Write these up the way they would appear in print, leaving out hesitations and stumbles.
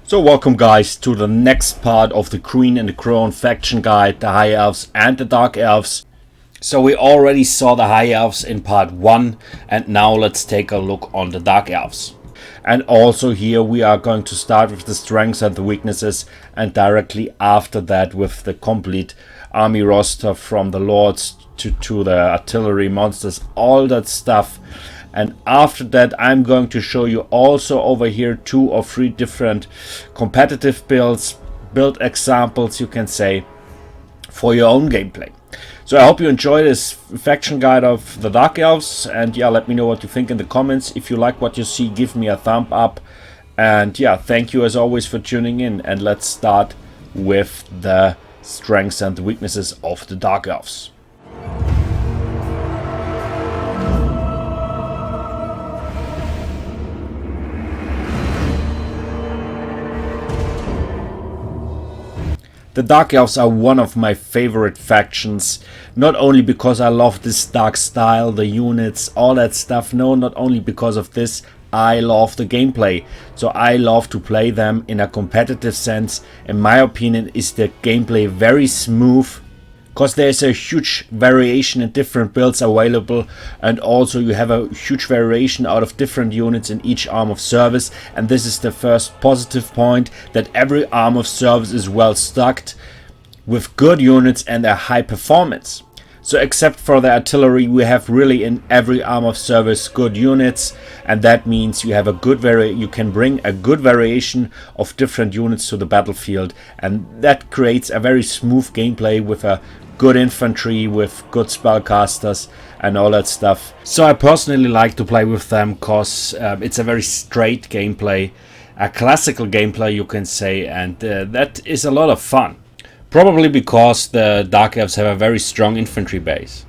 So welcome guys to the next part of the Queen and the Crown faction guide, the High Elves and the Dark Elves. So we already saw the High Elves in part 1 and now let's take a look on the Dark Elves. And also here we are going to start with the strengths and the weaknesses, and directly after that with the complete army roster from the lords to the artillery monsters, all that stuff. And after that I'm going to show you also over here 2 or 3 different competitive build examples, you can say, for your own gameplay. So I hope you enjoy this faction guide of the Dark Elves, and yeah, let me know what you think in the comments. If you like what you see, give me a thumb up, and yeah, thank you as always for tuning in. And let's start with the strengths and the weaknesses of the Dark Elves. The Dark Elves are one of my favorite factions, not only because I love this dark style, the units, all that stuff. No, not only because of this, I love the gameplay. So I love to play them in a competitive sense. In my opinion, is the gameplay very smooth, because there's a huge variation in different builds available, and also you have a huge variation out of different units in each arm of service. And this is the first positive point, that every arm of service is well stocked with good units and a high performance. So except for the artillery, we have really in every arm of service good units, and that means you have a good you can bring a good variation of different units to the battlefield, and that creates a very smooth gameplay with a good infantry, with good spellcasters and all that stuff. So I personally like to play with them because it's a very straight gameplay, a classical gameplay you can say, and that is a lot of fun. Probably because the Dark Elves have a very strong infantry base.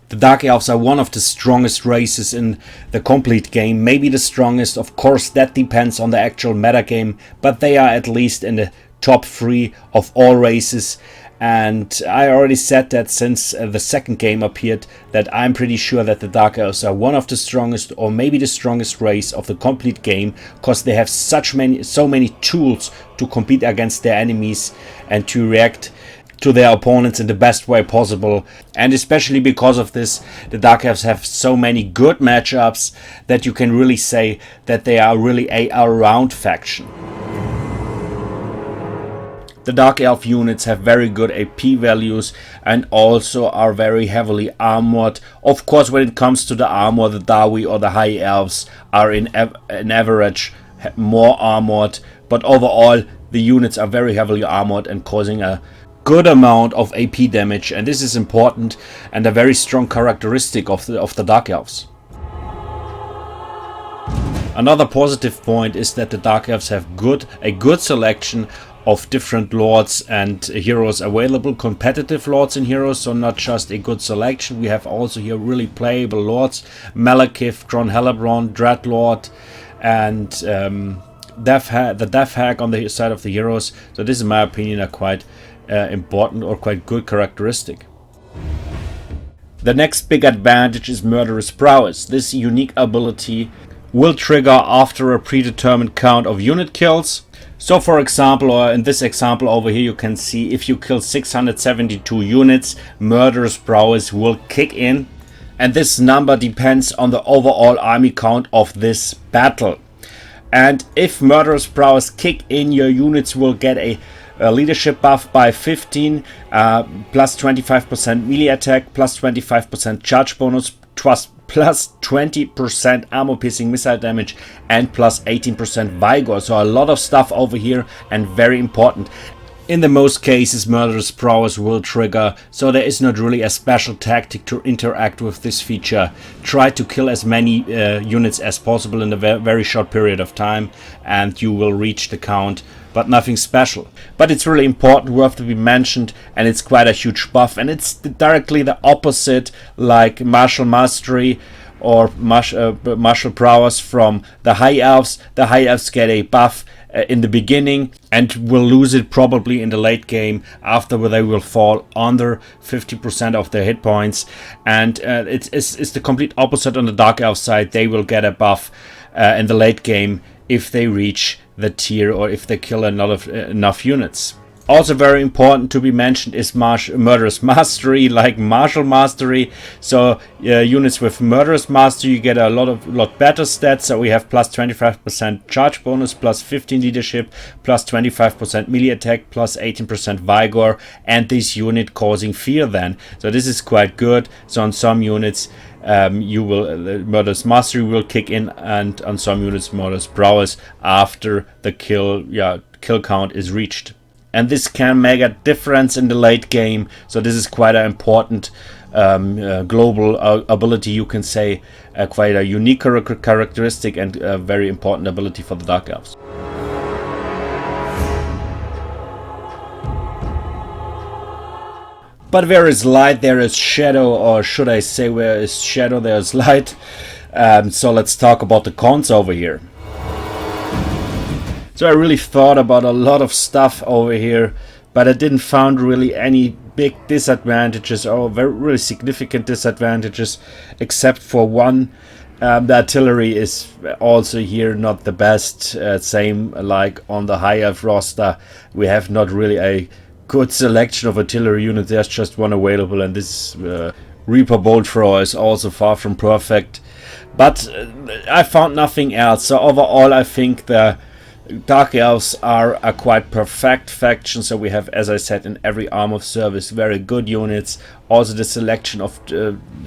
The Dark Elves are one of the strongest races in the complete game, maybe the strongest. Of course that depends on the actual metagame, but they are at least in the top 3 of all races. And I already said that since the second game appeared, that I'm pretty sure that the Dark Elves are one of the strongest, or maybe the strongest race of the complete game, because they have so many tools to compete against their enemies and to react to their opponents in the best way possible. And especially because of this, the Dark Elves have so many good matchups that you can really say that they are really a all-round faction. The Dark Elf units have very good AP values and also are very heavily armored. Of course, when it comes to the armor, the Dawi or the High Elves are in average more armored, but overall the units are very heavily armored and causing a good amount of AP damage, and this is important and a very strong characteristic of the Dark Elves. Another positive point is that the Dark Elves have a good selection of different lords and heroes available, competitive lords and heroes, so not just a good selection. We have also here really playable lords: Malekith, Kron-Helebron, Dreadlord, and the Death Hag on the side of the heroes. So this is, in my opinion, a quite important or quite good characteristic. The next big advantage is Murderous Prowess. This unique ability will trigger after a predetermined count of unit kills. So for example, or in this example over here, you can see if you kill 672 units, Murderous Prowess will kick in, and this number depends on the overall army count of this battle. And if Murderous Prowess kick in, your units will get a leadership buff by 15, plus 25% melee attack, plus 25% charge bonus, plus 20% armor piercing missile damage, and plus 18% vigor. So a lot of stuff over here, and very important. In the most cases, Murderous Prowess will trigger, so there is not really a special tactic to interact with this feature. Try to kill as many units as possible in a very short period of time, and you will reach the count, but nothing special. But it's really important, worth to be mentioned, and it's quite a huge buff, and it's directly the opposite like Martial Mastery or Martial Prowess from the High Elves. The High Elves get a buff in the beginning and will lose it probably in the late game, after where they will fall under 50% of their hit points. And it's the complete opposite on the Dark Elf side. They will get a buff in the late game if they reach the tier or if they kill enough units. Also very important to be mentioned is Murderous Mastery, like Martial Mastery. So units with Murderous Mastery, you get a lot better stats. So we have plus 25% charge bonus, plus 15 leadership, plus 25% melee attack, plus 18% vigor, and this unit causing fear then. So this is quite good. So on some units Murderous Mastery will kick in, and on some units Murderous Prowess after the kill count is reached. And this can make a difference in the late game. So this is quite an important global ability, you can say, quite a unique characteristic and a very important ability for the Dark Elves. But where is light, there is shadow, or should I say where is shadow, there is light. So let's talk about the cons over here. So I really thought about a lot of stuff over here, but I didn't find really any big disadvantages or really significant disadvantages, except for one. The artillery is also here not the best. Same like on the high elf roster, we have not really a good selection of artillery units. There's just one available, and this Reaper Bolt Thrower is also far from perfect. But I found nothing else. So overall, I think the Dark Elves are a quite perfect faction. So we have, as I said, in every arm of service, very good units. Also the selection of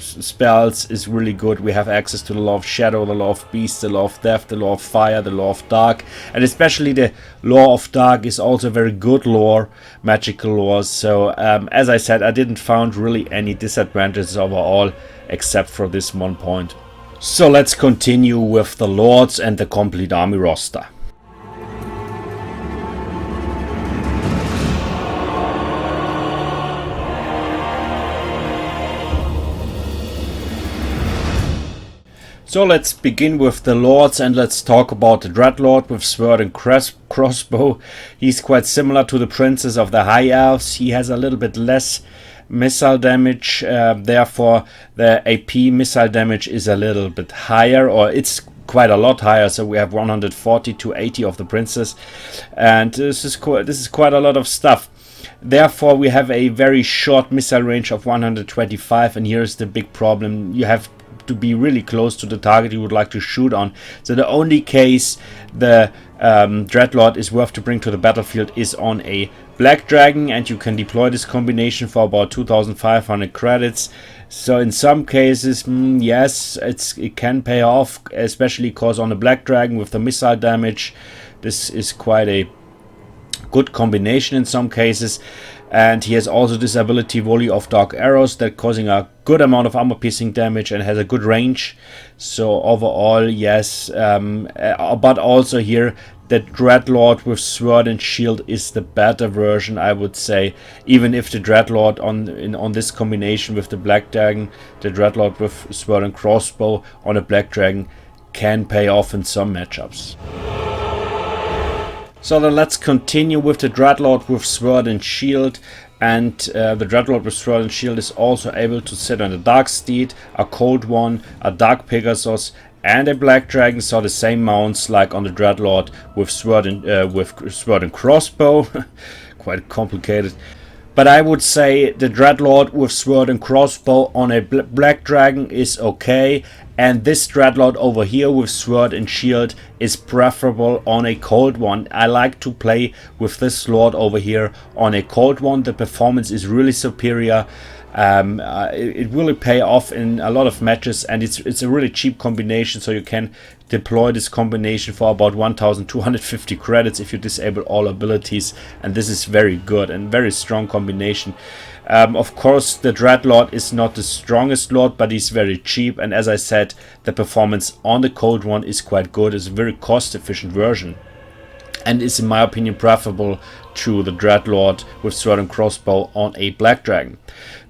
spells is really good. We have access to the Law of Shadow, the Law of Beast, the Law of Death, the Law of Fire, the Law of Dark, and especially the Law of Dark is also very good lore, magical lore. So as I said, I didn't find really any disadvantages overall, except for this one point. So let's continue with the Lords and the complete army roster. So let's begin with the Lords, and let's talk about the Dreadlord with Sword and Crossbow. He's quite similar to the Princes of the High Elves. He has a little bit less missile damage, therefore the AP missile damage is a little bit higher, or it's quite a lot higher. So we have 140 to 80 of the Princes, and this is quite a lot of stuff. Therefore we have a very short missile range of 125, and here's the big problem: you have to be really close to the target you would like to shoot on. So the only case the Dreadlord is worth to bring to the battlefield is on a Black Dragon, and you can deploy this combination for about 2,500 credits. So in some cases, yes, it can pay off, especially because on a Black Dragon with the missile damage, this is quite a good combination in some cases. And he has also this ability, Volley of Dark Arrows, that causing a good amount of armor piercing damage and has a good range. So overall, yes, but also here the Dreadlord with Sword and Shield is the better version, I would say. Even if the Dreadlord on this combination with the Black Dragon, the Dreadlord with Sword and Crossbow on a Black Dragon can pay off in some matchups. So then let's continue with the Dreadlord with Sword and Shield. And the Dreadlord with Sword and Shield is also able to sit on a Dark Steed, a Cold One, a Dark Pegasus, and a Black Dragon. So the same mounts like on the Dreadlord with Sword and Crossbow. Quite complicated. But I would say the Dreadlord with Sword and Crossbow on a Black Dragon is okay. And this Dreadlord over here with Sword and Shield is preferable on a Cold One. I like to play with this Lord over here on a Cold One. The performance is really superior. It really pay off in a lot of matches, and it's a really cheap combination, so you can deploy this combination for about 1,250 credits if you disable all abilities, and this is very good and very strong combination. Of course, the Dreadlord is not the strongest Lord, but he's very cheap, and as I said, the performance on the Cold One is quite good. It's a very cost efficient version, and is in my opinion preferable to the Dreadlord with Sword and Crossbow on a Black Dragon.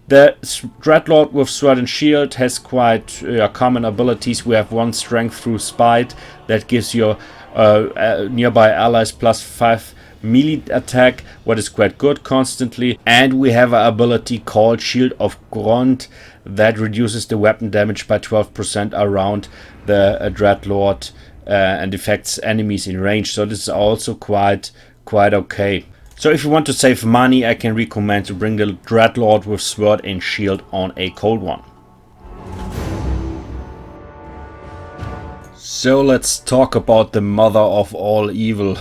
The Dreadlord with Sword and Shield has quite common abilities. We have one Strength through Spite that gives your nearby allies plus 5 melee attack, what is quite good constantly. And we have an ability called Shield of Grond that reduces the weapon damage by 12% around the Dreadlord and affects enemies in range. So this is also quite okay. So if you want to save money, I can recommend to bring the Dreadlord with Sword and Shield on a cold one. So let's talk about the mother of all evil.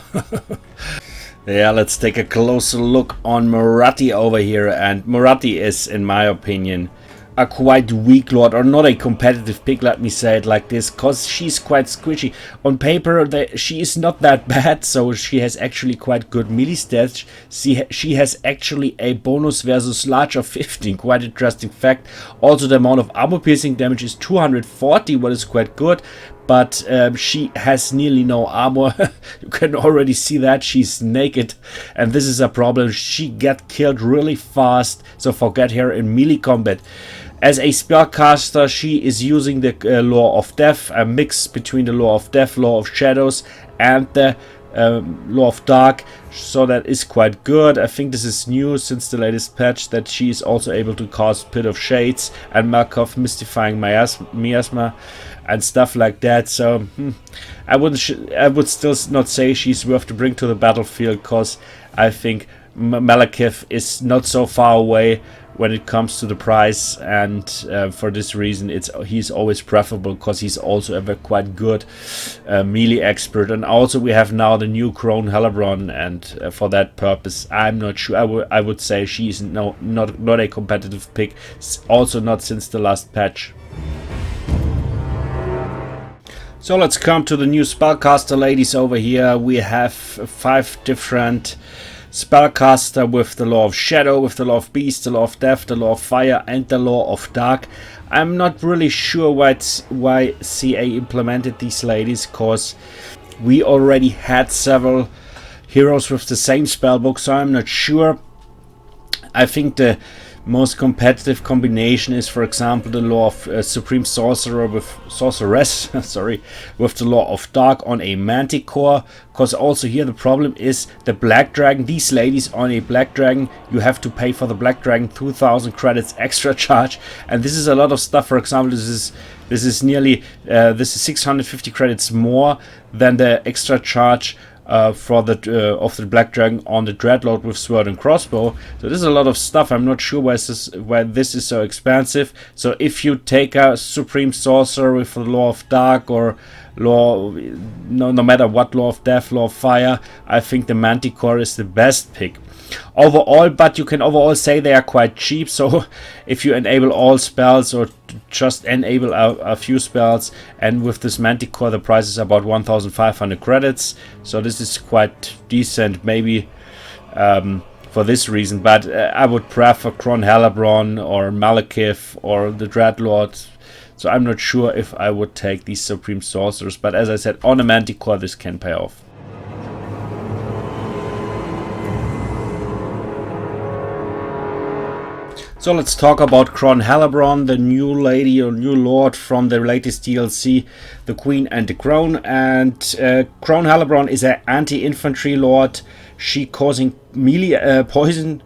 Yeah, let's take a closer look on Moratti over here. And Moratti is, in my opinion, a quite weak lord, or not a competitive pick, let me say it like this, because she's quite squishy. On paper, she is not that bad, so she has actually quite good melee stats. She has actually a bonus versus large of 15, quite interesting fact. Also, the amount of armor piercing damage is 240, what is quite good. But she has nearly no armor. You can already see that she's naked, and this is a problem. She gets killed really fast, so forget her in melee combat. As a spellcaster, she is using the Law of Death, a mix between the Law of Death, Law of Shadows, and the Law of Dark, so that is quite good. I think this is new since the latest patch, that she is also able to cast Pit of Shades and Markov Mystifying Miasma and stuff like that. So I would still not say she's worth to bring to the battlefield, because I think Malekith is not so far away when it comes to the price, and for this reason he's always preferable, because he's also a quite good melee expert. And also we have now the new Crone Helebron, and for that purpose I'm not sure. I would say she's not a competitive pick, also not since the last patch. So let's come to the new spellcaster ladies over here. We have 5 different spellcaster with the Law of Shadow, with the Law of Beast, the Law of Death, the Law of Fire, and the Law of Dark. I'm not really sure why CA implemented these ladies, because we already had several heroes with the same spellbook, so I'm not sure. I think the most competitive combination is, for example, the Law of Supreme Sorcerer with Sorceress, sorry, with the Law of Dark on a Manticore. Because also here the problem is the Black Dragon. These ladies on a Black Dragon, you have to pay for the Black Dragon 2000 credits extra charge, and this is a lot of stuff. For example, this is nearly this is 650 credits more than the extra charge for the of the Black Dragon on the Dreadlord with Sword and Crossbow. So this is a lot of stuff. I'm not sure why this is so expensive. So if you take a Supreme Sorcerer with the Law of Dark, or no matter what, Law of Death, Law of Fire, I think the Manticore is the best pick overall. But you can overall say they are quite cheap, so if you enable all spells, or just enable a few spells, and with this Manticore the price is about 1500 credits, so this is quite decent, maybe for this reason. But I would prefer Crone Helebron or Malekith or the Dreadlord, so I'm not sure if I would take these Supreme Sorcerers. But as I said, on a Manticore this can pay off. So let's talk about Crone Helebron, the new lady or new lord from the latest DLC, The Queen and the Crown. And Crone Helebron is an anti-infantry lord. She causing melee poison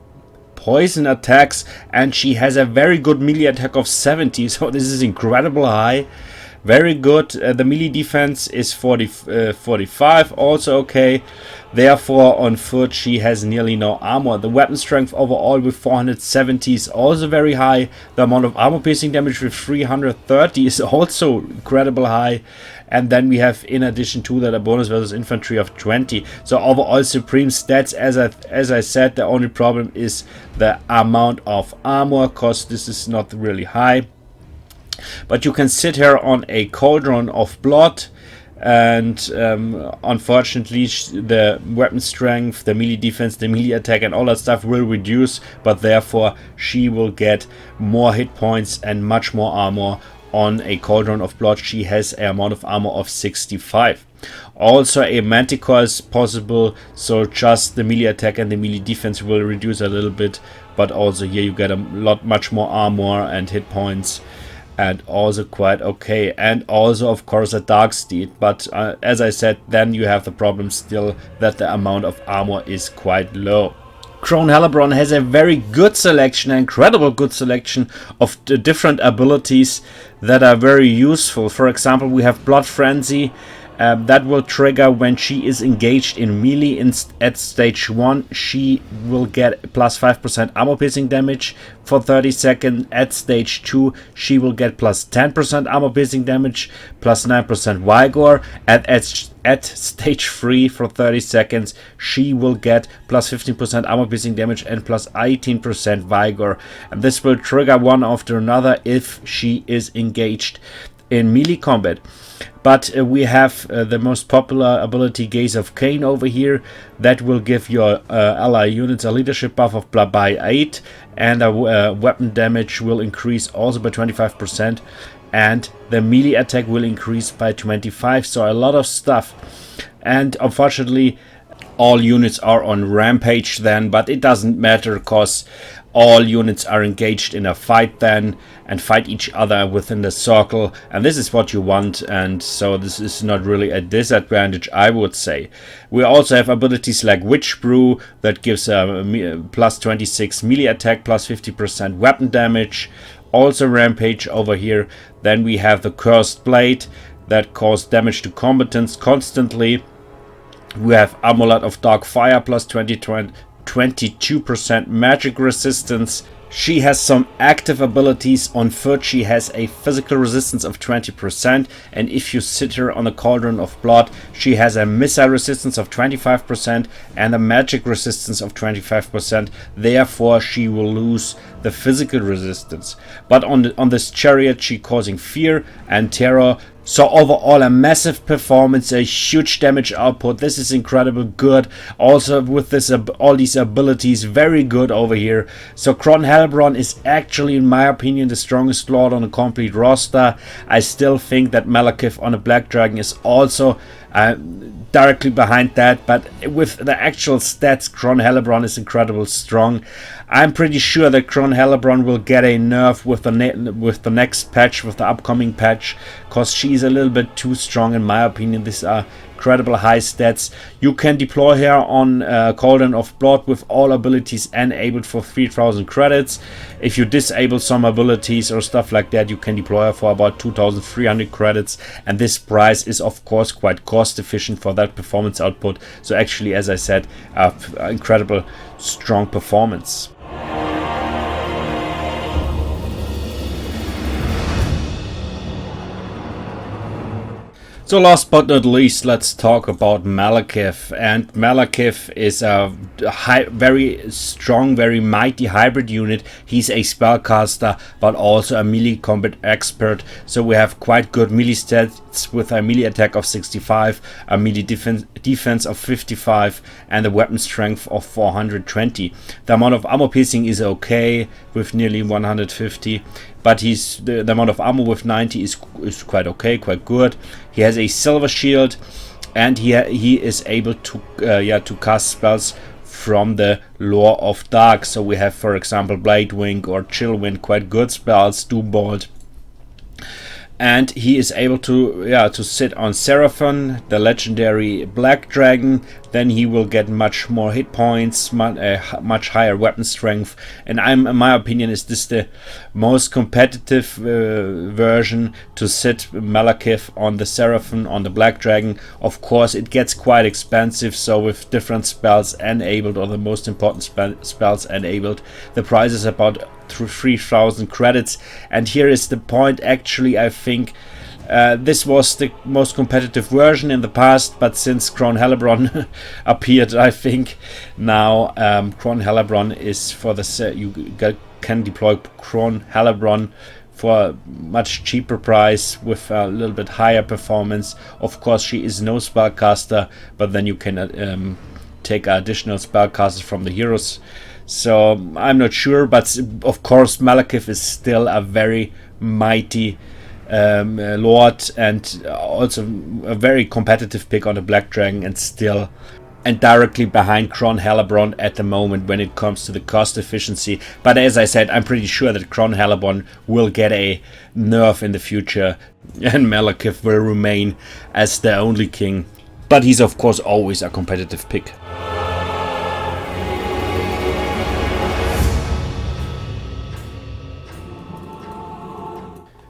attacks, and she has a very good melee attack of 70. So this is incredible high. Very good. The melee defense is 45, also okay. Therefore, on foot, she has nearly no armor. The weapon strength overall with 470 is also very high. The amount of armor piercing damage with 330 is also incredible high. And then we have, in addition to that, a bonus versus infantry of 20. So overall supreme stats, as I said, the only problem is the amount of armor, because this is not really high. But you can sit here on a cauldron of blood, and unfortunately the weapon strength, the melee defense, the melee attack and all that stuff will reduce, but therefore she will get more hit points and much more armor on a cauldron of blood. She has an amount of armor of 65. Also a Manticore is possible, so just the melee attack and the melee defense will reduce a little bit, but also here you get a much more armor and hit points, and also quite okay. And also of course a Dark Steed, but as I said, then you have the problem still that the amount of armor is quite low. Crone Helebron has a very good selection, an incredible good selection of the different abilities that are very useful. For example, we have Blood Frenzy, That will trigger when she is engaged in melee at stage 1. She will get plus 5% armor piercing damage for 30 seconds. At stage 2, she will get plus 10% armor piercing damage, plus 9% vigor. At stage 3 for 30 seconds, she will get plus 15% armor piercing damage and plus 18% vigor. And this will trigger one after another if she is engaged in melee combat. But we have the most popular ability, Gaze of Cain, over here. That will give your ally units a leadership buff of by 8, and weapon damage will increase also by 25%, and the melee attack will increase by 25%. So a lot of stuff. And unfortunately, all units are on rampage then, but it doesn't matter because all units are engaged in a fight then and fight each other within the circle, and this is what you want, and so this is not really a disadvantage, I would say. We also have abilities like Witch Brew that gives a plus 26 melee attack, plus 50% weapon damage, also rampage over here. Then we have the Cursed Blade that causes damage to combatants constantly. We have Amulet of Dark Fire, plus 22% magic resistance. She has some active abilities. On foot, she has a physical resistance of 20%, and if you sit her on a Cauldron of Blood, she has a missile resistance of 25% and a magic resistance of 25%. Therefore, she will lose the physical resistance. But on this chariot, she causing fear and terror. So overall, a massive performance, a huge damage output. This is incredible good. Also with this all these abilities, very good over here. So Kron Helbron is actually, in my opinion, the strongest lord on a complete roster. I still think that Malekith on a Black Dragon is also directly behind that, but with the actual stats, Kron Helbron is incredibly strong. I'm pretty sure that Kron Helbron will get a nerf with the next patch, with the upcoming patch, because she's a little bit too strong in my opinion. These are incredible high stats. You can deploy her on Cauldron of Blood with all abilities enabled for 3000 credits. If you disable some abilities or stuff like that, you can deploy her for about 2300 credits, and this price is of course quite cost efficient for that performance output. So actually, as I said, incredible strong performance. So last but not least, let's talk about Malekith. And Malekith is a very strong, very mighty hybrid unit. He's a spellcaster, but also a melee combat expert. So we have quite good melee stats with a melee attack of 65, a melee defense of 55, and a weapon strength of 420. The amount of armor piercing is okay with nearly 150. But the amount of armor with 90 is quite okay, quite good. He has a silver shield, and he is able to to cast spells from the Lore of Dark. So we have, for example, Blade Wing or Chill Wind, quite good spells. Doombolt. And he is able to sit on Seraphon, the legendary Black Dragon. Then he will get much more hit points, much higher weapon strength. And in my opinion, is this the most competitive version to sit Malekith on the Seraphon, on the Black Dragon. Of course, it gets quite expensive. So with different spells enabled, or the most important spells enabled, the price is about 3000 credits. And here is the point. Actually, I think this was the most competitive version in the past, but since Kron Helbron appeared, I think now Kron Helbron is for the you can deploy Kron Helbron for a much cheaper price with a little bit higher performance. Of course, she is no spellcaster, but then you can take additional spellcasters from the heroes. So I'm not sure, but of course Malekith is still a very mighty lord, and also a very competitive pick on the Black Dragon, and directly behind Kron Helbron at the moment when it comes to the cost efficiency. But as I said, I'm pretty sure that Kron Helbron will get a nerf in the future, and Malekith will remain as the only king. But he's of course always a competitive pick.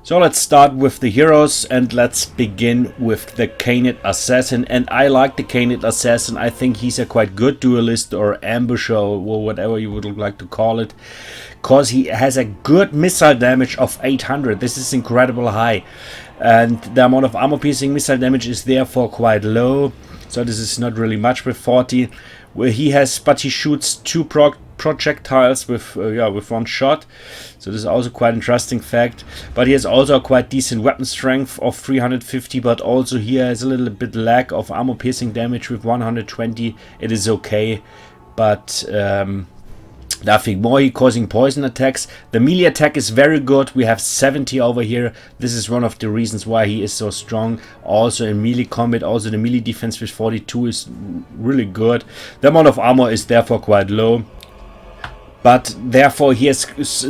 So let's start with the heroes, and let's begin with the Canid Assassin. And I like the Canid Assassin. I think he's a quite good duelist or ambusher or whatever you would like to call it, because he has a good missile damage of 800. This is incredible high, and the amount of armor piercing missile damage is therefore quite low, so this is not really much with 40. Where he shoots 2 projectiles with one shot, so this is also quite interesting fact. But he has also a quite decent weapon strength of 350, but also he has a little bit lack of armor piercing damage with 120. It is okay, but nothing more. He causing poison attacks. The melee attack is very good. We have 70 over here. This is one of the reasons why he is so strong. Also in melee combat, also the melee defense with 42 is really good. The amount of armor is therefore quite low, but therefore he has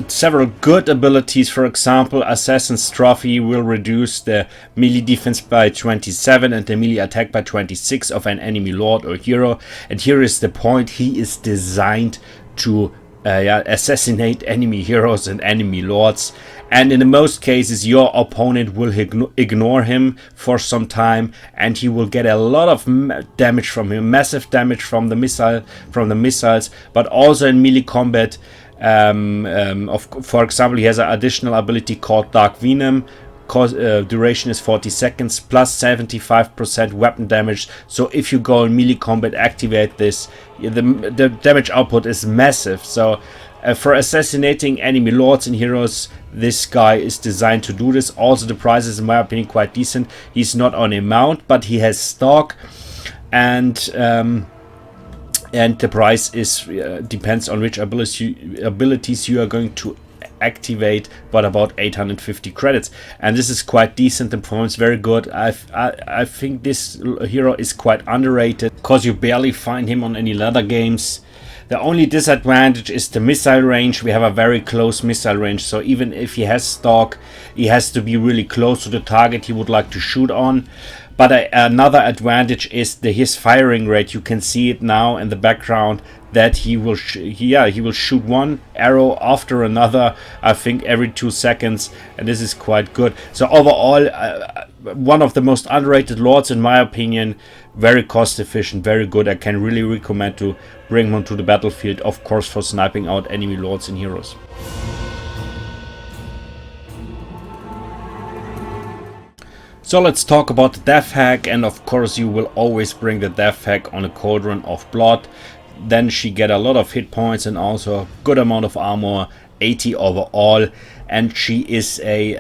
several good abilities. For example, Assassin's Trophy will reduce the melee defense by 27 and the melee attack by 26 of an enemy lord or hero. And here is the point: he is designed to assassinate enemy heroes and enemy lords, and in the most cases your opponent will ignore him for some time, and he will get a lot of damage from him, massive damage from the missiles, but also in melee combat. For example, he has an additional ability called Dark Venom. Duration is 40 seconds plus 75% weapon damage. So if you go in melee combat, activate this, the damage output is massive. So for assassinating enemy lords and heroes, this guy is designed to do this. Also the price is in my opinion quite decent. He's not on a mount, but he has stock, and the price is depends on which abilities you are going to activate, but about 850 credits, and this is quite decent. The performance is very good. I think this hero is quite underrated because you barely find him on any ladder games. The only disadvantage is the missile range. We have a very close missile range, so even if he has stock, he has to be really close to the target he would like to shoot on. But another advantage is his firing rate. You can see it now in the background that he will shoot one arrow after another, I think every 2 seconds, and this is quite good. So overall, one of the most underrated lords in my opinion. Very cost efficient, very good. I can really recommend to bring him to the battlefield, of course, for sniping out enemy lords and heroes. So let's talk about the death hack, and of course you will always bring the death hack on a Cauldron of Blood. Then she get a lot of hit points and also a good amount of armor, 80 overall, and she is a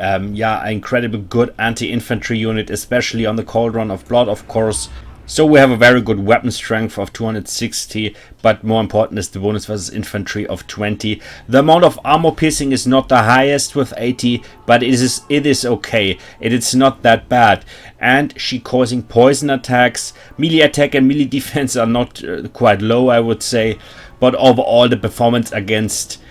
incredibly good anti-infantry unit, especially on the Cauldron of Blood, of course. So we have a very good weapon strength of 260, but more important is the bonus versus infantry of 20. The amount of armor piercing is not the highest with 80, but it is okay. It is not that bad. And she causing poison attacks. Melee attack and melee defense are not quite low, I would say, but overall the performance against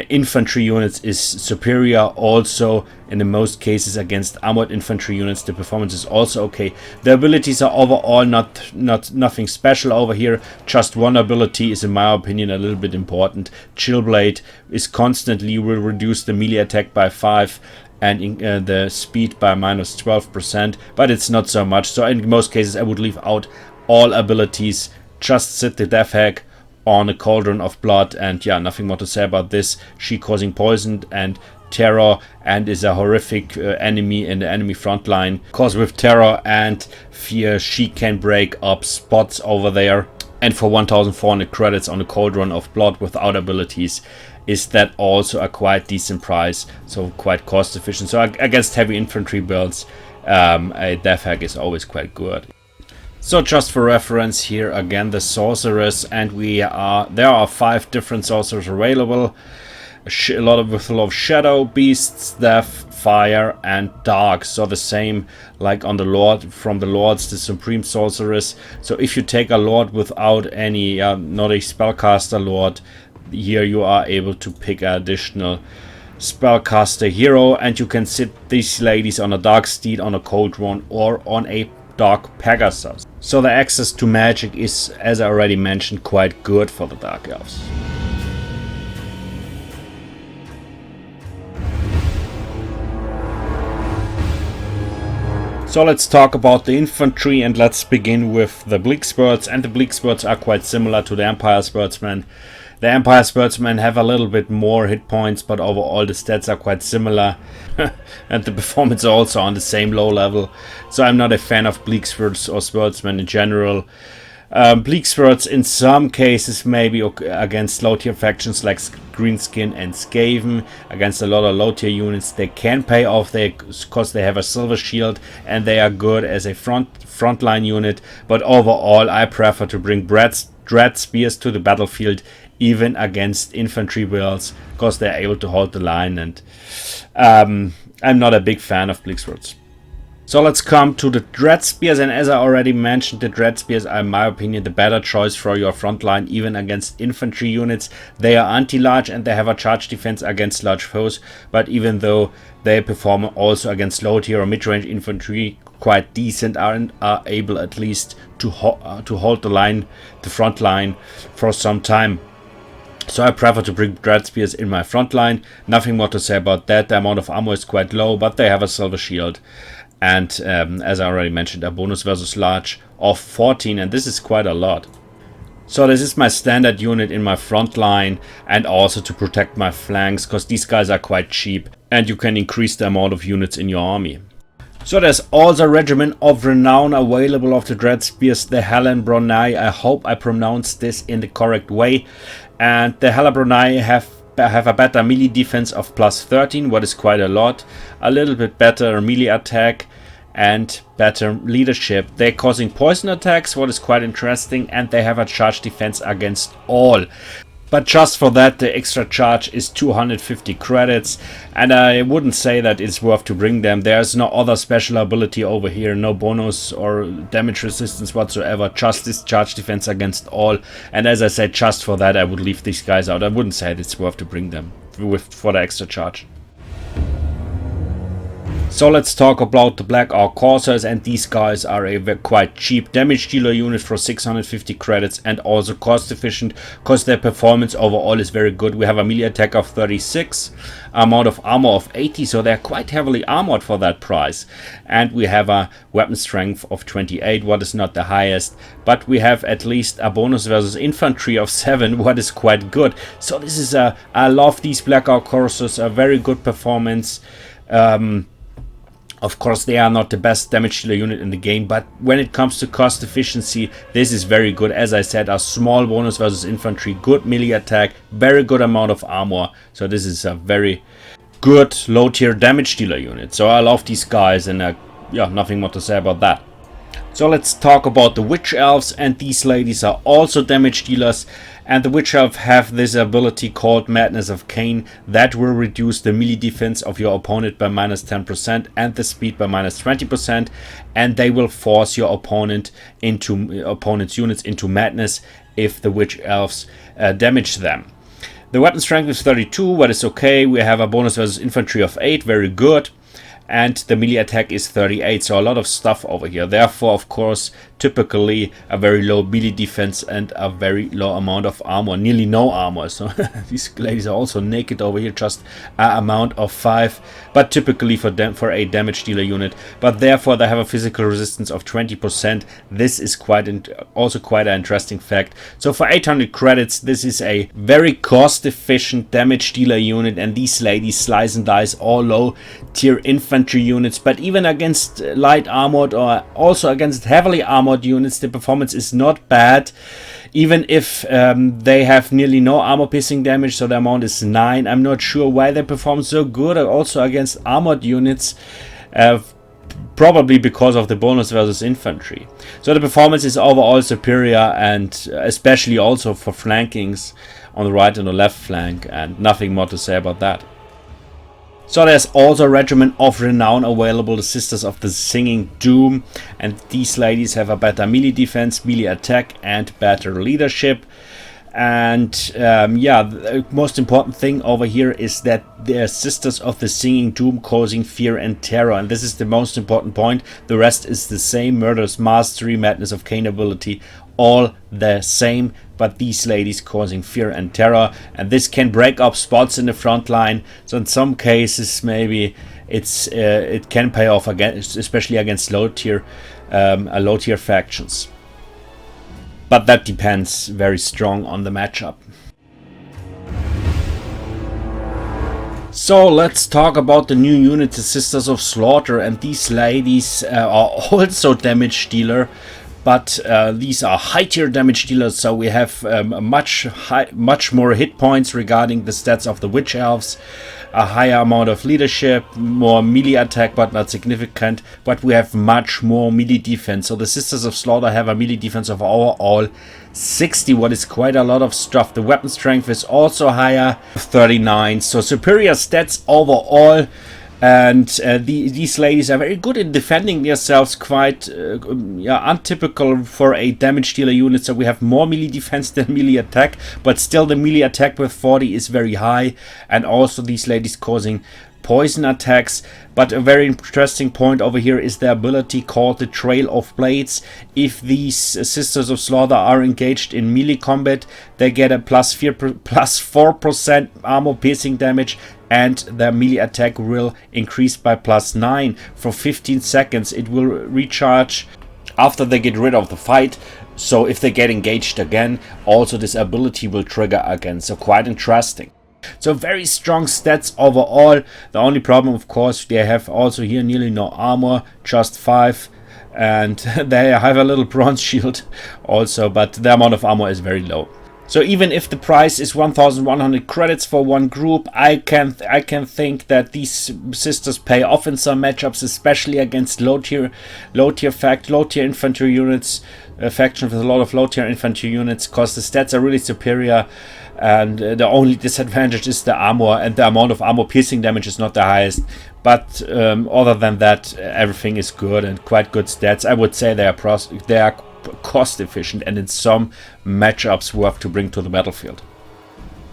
infantry units is superior. Also in the most cases against armored infantry units the performance is also okay. The abilities are overall nothing special over here. Just one ability is in my opinion a little bit important. Chillblade is constantly will reduce the melee attack by 5 and the speed by minus 12%, but it's not so much. So in most cases I would leave out all abilities, just sit the death hack on a Cauldron of Blood, and yeah, nothing more to say about this. She causing poison and terror and is a horrific enemy in the enemy front line, because with terror and fear she can break up spots over there. And for 1400 credits on the Cauldron of Blood without abilities, is that also a quite decent price, so quite cost efficient. So against heavy infantry builds, a death hack is always quite good. So just for reference, here again the sorceress, and there are 5 different sorcerers available. With a lot of shadow, beasts, death, fire, and dark. So the same like on the lord, from the lords, the supreme sorceress. So if you take a lord without any, not a spellcaster lord, here you are able to pick an additional spellcaster hero, and you can sit these ladies on a dark steed, on a Cauldron, or on a Dark Pegasus. So the access to magic is, as I already mentioned, quite good for the Dark Elves. So let's talk about the infantry, and let's begin with the Bleak Spurts. And the Bleak Spurts are quite similar to the Empire Spurtsmen. The Empire Spurtsmen have a little bit more hit points, but overall the stats are quite similar. And the performance is also on the same low level. So I'm not a fan of Bleak Spurts or Spurtsmen in general. Bleak Spurts in some cases maybe against low tier factions like Greenskin and Skaven. Against a lot of low tier units they can pay off because they have a silver shield and they are good as a frontline unit. But overall I prefer to bring Dread Spears to the battlefield even against infantry builds because they're able to hold the line, and I'm not a big fan of Bleak Spurts. So let's come to the Dread Spears, and as I already mentioned, the Dread Spears are in my opinion the better choice for your front line even against infantry units. They are anti-large and they have a charge defense against large foes, but even though they perform also against low tier or mid-range infantry quite decent, are able at least to hold the front line for some time. So I prefer to bring Dread Spears in my front line. Nothing more to say about that. The amount of ammo is quite low, but they have a silver shield. And as I already mentioned, a bonus versus large of 14, and this is quite a lot. So this is my standard unit in my front line, and also to protect my flanks, because these guys are quite cheap, and you can increase the amount of units in your army. So there's also a Regiment of Renown available of the Dread Spears, the Hellenbronnai. I hope I pronounced this in the correct way. And the Hellenbronnai have a better melee defense of plus 13, what is quite a lot. A little bit better melee attack and better leadership. They're causing poison attacks, what is quite interesting, and they have a charge defense against all. But just for that, the extra charge is 250 credits, and I wouldn't say that it's worth to bring them. There's no other special ability over here, no bonus or damage resistance whatsoever, just this charge defense against all. And as I said, just for that I would leave these guys out. I wouldn't say it's worth to bring them for the extra charge. So let's talk about the Black Orc Corsairs, and these guys are a quite cheap damage dealer unit for 650 credits, and also cost efficient because their performance overall is very good. We have a melee attack of 36, amount of armor of 80, so they're quite heavily armored for that price. And we have a weapon strength of 28, what is not the highest, but we have at least a bonus versus infantry of 7, what is quite good. So this is I love these Black Orc Corsairs, a very good performance. Of course, they are not the best damage dealer unit in the game, but when it comes to cost efficiency, this is very good. As I said, a small bonus versus infantry, good melee attack, very good amount of armor. So this is a very good low tier damage dealer unit. So I love these guys, and yeah, nothing more to say about that. So let's talk about the Witch Elves, and these ladies are also damage dealers, and the Witch Elves have this ability called Madness of Cain that will reduce the melee defense of your opponent by minus 10% and the speed by minus 20%, and they will force your opponent's units into madness if the Witch Elves damage them. The weapon strength is 32, what is okay. We have a bonus versus infantry of 8, very good. And the melee attack is 38, so a lot of stuff over here. Therefore, of course, typically a very low melee defense and a very low amount of armor, nearly no armor. So these ladies are also naked over here, just an amount of 5, but typically for a damage dealer unit. But therefore, they have a physical resistance of 20%. This is also quite an interesting fact. So for 800 credits, this is a very cost-efficient damage dealer unit, and these ladies slice and dice all low-tier infantry units, but even against light armored or also against heavily armored units, the performance is not bad, even if they have nearly no armor piercing damage, so the amount is 9. I'm not sure why they perform so good also against armored units, probably because of the bonus versus infantry. So the performance is overall superior, and especially also for flankings on the right and the left flank, and nothing more to say about that. So there's also a Regiment of Renown available, the Sisters of the Singing Doom, and these ladies have a better melee defense, melee attack, and better leadership. And yeah, the most important thing over here is that they're Sisters of the Singing Doom, causing fear and terror, and this is the most important point. The rest is the same: Murderous Mastery, Madness of Cain ability, all the same, but these ladies causing fear and terror, and this can break up spots in the front line. So in some cases maybe it can pay off against, especially against low tier factions. But that depends very strong on the matchup. So let's talk about the new unit, the Sisters of Slaughter, and these ladies are also damage dealer, but these are high tier damage dealers, so we have much more hit points regarding the stats of the Witch Elves, a higher amount of leadership, more melee attack but not significant, but we have much more melee defense. So the Sisters of Slaughter have a melee defense of overall 60, what is quite a lot of stuff. The weapon strength is also higher, 39, so superior stats overall. And these ladies are very good in defending themselves, quite untypical for a damage dealer unit. So we have more melee defense than melee attack, but still the melee attack with 40 is very high. And also these ladies causing poison attacks. But a very interesting point over here is the ability called the Trail of Blades. If these Sisters of Slaughter are engaged in melee combat, they get a plus 4% armor piercing damage, and their melee attack will increase by plus 9 for 15 seconds. It will recharge after they get rid of the fight. So if they get engaged again, also this ability will trigger again. So quite interesting. So very strong stats overall. The only problem, of course, they have also here nearly no armor, just 5. And they have a little bronze shield also, but the amount of armor is very low. So even if the price is 1,100 credits for one group, I can think that these sisters pay off in some matchups, especially against low tier infantry units, factions with a lot of low tier infantry units, because the stats are really superior. And the only disadvantage is the armor, and the amount of armor piercing damage is not the highest. But other than that, everything is good and quite good stats. I would say they are cost efficient and in some matchups worth to bring to the battlefield.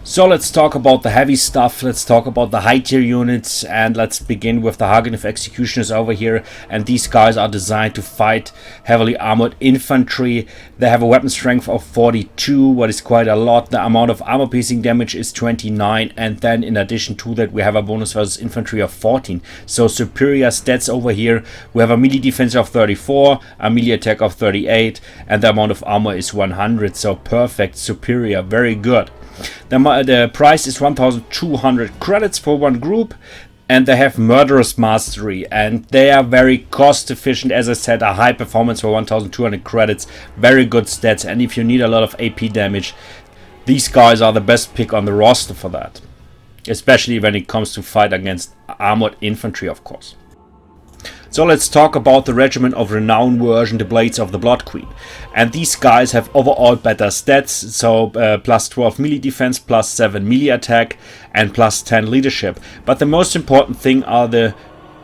So let's talk about the heavy stuff, let's talk about the high tier units, and let's begin with the Hagenev Executioners over here. And these guys are designed to fight heavily armored infantry. They have a weapon strength of 42, what is quite a lot. The amount of armor piercing damage is 29, and then in addition to that we have a bonus versus infantry of 14. So superior stats over here. We have a melee defense of 34, a melee attack of 38, and the amount of armor is 100. So perfect, superior, very good. The price is 1,200 credits for one group, and they have Murderous Mastery, and they are very cost efficient. As I said, a high performance for 1,200 credits, very good stats, and if you need a lot of AP damage, these guys are the best pick on the roster for that, especially when it comes to fight against armored infantry, of course. So let's talk about the Regiment of Renown version, the Blades of the Blood Queen. And these guys have overall better stats, so plus 12 melee defense, plus 7 melee attack, and plus 10 leadership. But the most important thing are the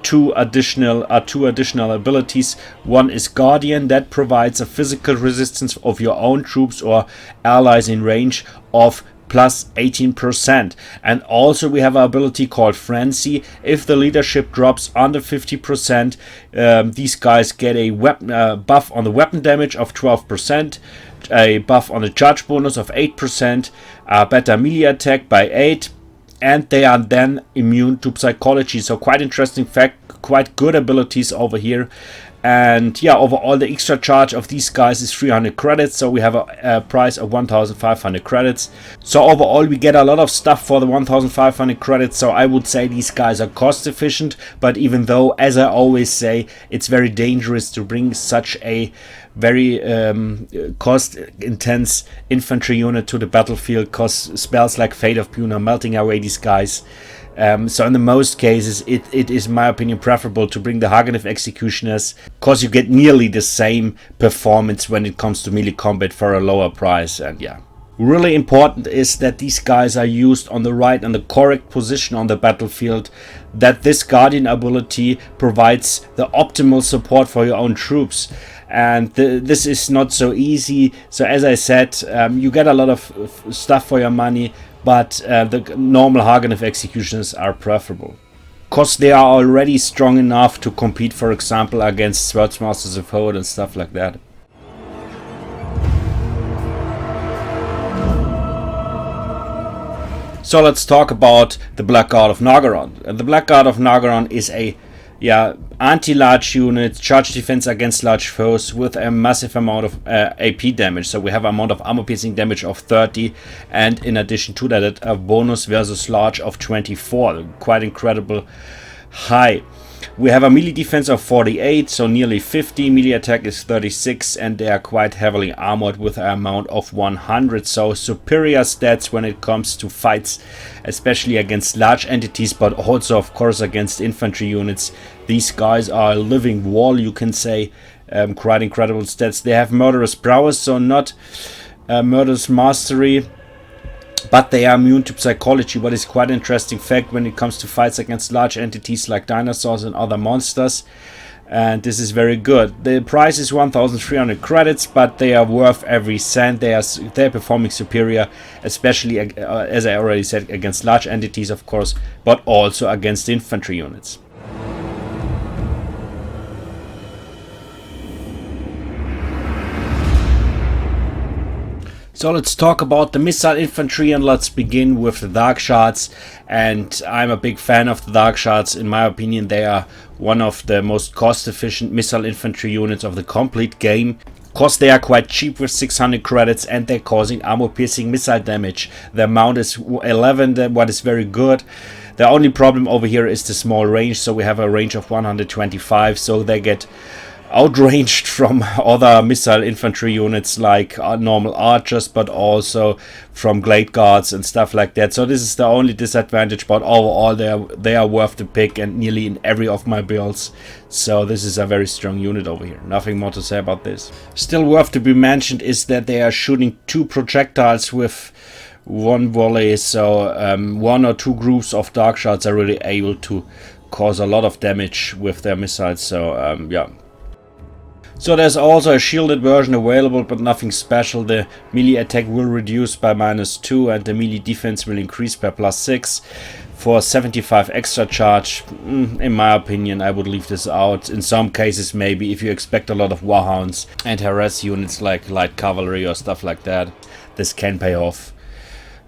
two additional abilities. One is Guardian, that provides a physical resistance of your own troops or allies in range of plus 18%. And also we have an ability called Frenzy. If the leadership drops under 50%, these guys get a weapon buff on the weapon damage of 12%, a buff on the charge bonus of 8%, a better melee attack by 8%, and they are then immune to psychology. So quite interesting fact, quite good abilities over here. And yeah, overall the extra charge of these guys is 300 credits, so we have a price of 1,500 credits. So overall we get a lot of stuff for the 1,500 credits, so I would say these guys are cost efficient. But even though, as I always say, it's very dangerous to bring such a very cost intense infantry unit to the battlefield, because spells like Fate of Pune are melting away these guys. So in the most cases, it is, in my opinion, preferable to bring the Hagenev Executioners, because you get nearly the same performance when it comes to melee combat for a lower price. And yeah, really important is that these guys are used on the right and the correct position on the battlefield, that this Guardian ability provides the optimal support for your own troops. And this is not so easy. So as I said, you get a lot of stuff for your money, but the normal Hagenev Executioners are preferable, because they are already strong enough to compete, for example, against Swordsmasters of Horde and stuff like that. So let's talk about the Black Guard of Nagaron. The Black Guard of Nagaron is a anti-large unit, charge defense against large foes with a massive amount of AP damage. So we have an amount of armor piercing damage of 30, and in addition to that, a bonus versus large of 24. Quite incredible high. We have a melee defense of 48, so nearly 50. Melee attack is 36, and they are quite heavily armored with an amount of 100. So superior stats when it comes to fights, especially against large entities, but also, of course, against infantry units. These guys are a living wall, you can say. Quite incredible stats. They have Murderous Prowess, so not Murderous Mastery, but they are immune to psychology, what is quite an interesting fact when it comes to fights against large entities like dinosaurs and other monsters. And this is very good. The price is 1,300 credits, but they are worth every cent. They're performing superior, especially as I already said, against large entities, of course, but also against infantry units. So let's talk about the missile infantry, and let's begin with the Dark Shards. And I'm a big fan of the Dark Shards. In my opinion, they are one of the most cost-efficient missile infantry units of the complete game. Of course, they are quite cheap with 600 credits, and they're causing armor-piercing missile damage. The amount is 11, what is very good. The only problem over here is the small range, so we have a range of 125, so they get outranged from other missile infantry units like normal archers, but also from glade guards and stuff like that. So this is the only disadvantage, but overall they are worth the pick and nearly in every of my builds. So this is a very strong unit over here. Nothing more to say about this. Still worth to be mentioned is that they are shooting 2 projectiles with 1 volley, so 1 or 2 groups of Dark Shards are really able to cause a lot of damage with their missiles. So yeah. So there's also a shielded version available, but nothing special. The melee attack will reduce by -2 and the melee defense will increase by +6 for 75 extra charge. In my opinion, I would leave this out. In some cases, maybe if you expect a lot of warhounds and harass units like light cavalry or stuff like that, this can pay off.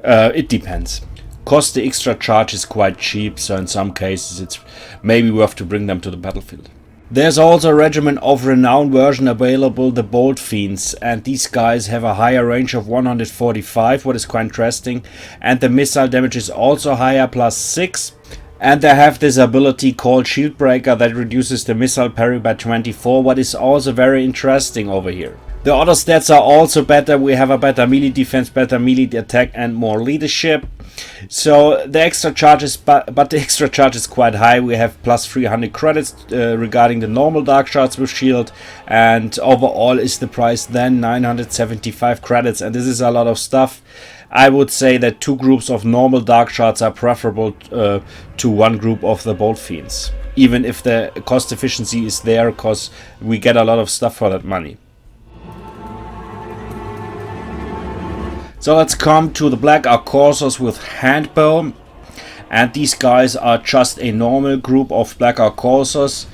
It depends. Cost the extra charge is quite cheap, so in some cases it's maybe worth to bring them to the battlefield. There's also a Regiment of Renown version available, the Bolt Fiends, and these guys have a higher range of 145, what is quite interesting, and the missile damage is also higher, +6, and they have this ability called Shield Breaker that reduces the missile parry by 24, what is also very interesting over here. The other stats are also better. We have a better melee defense, better melee attack, and more leadership. So the extra charges, but the extra charge is quite high. We have +300 credits regarding the normal Dark Shards with shield, and overall is the price then 975 credits, and this is a lot of stuff. I would say that 2 groups of normal Dark Shards are preferable to 1 group of the Bolt Fiends, even if the cost efficiency is there, because we get a lot of stuff for that money. So let's come to the Black Ark Coursers with handbow, and these guys are just a normal group of Black Ark Coursers.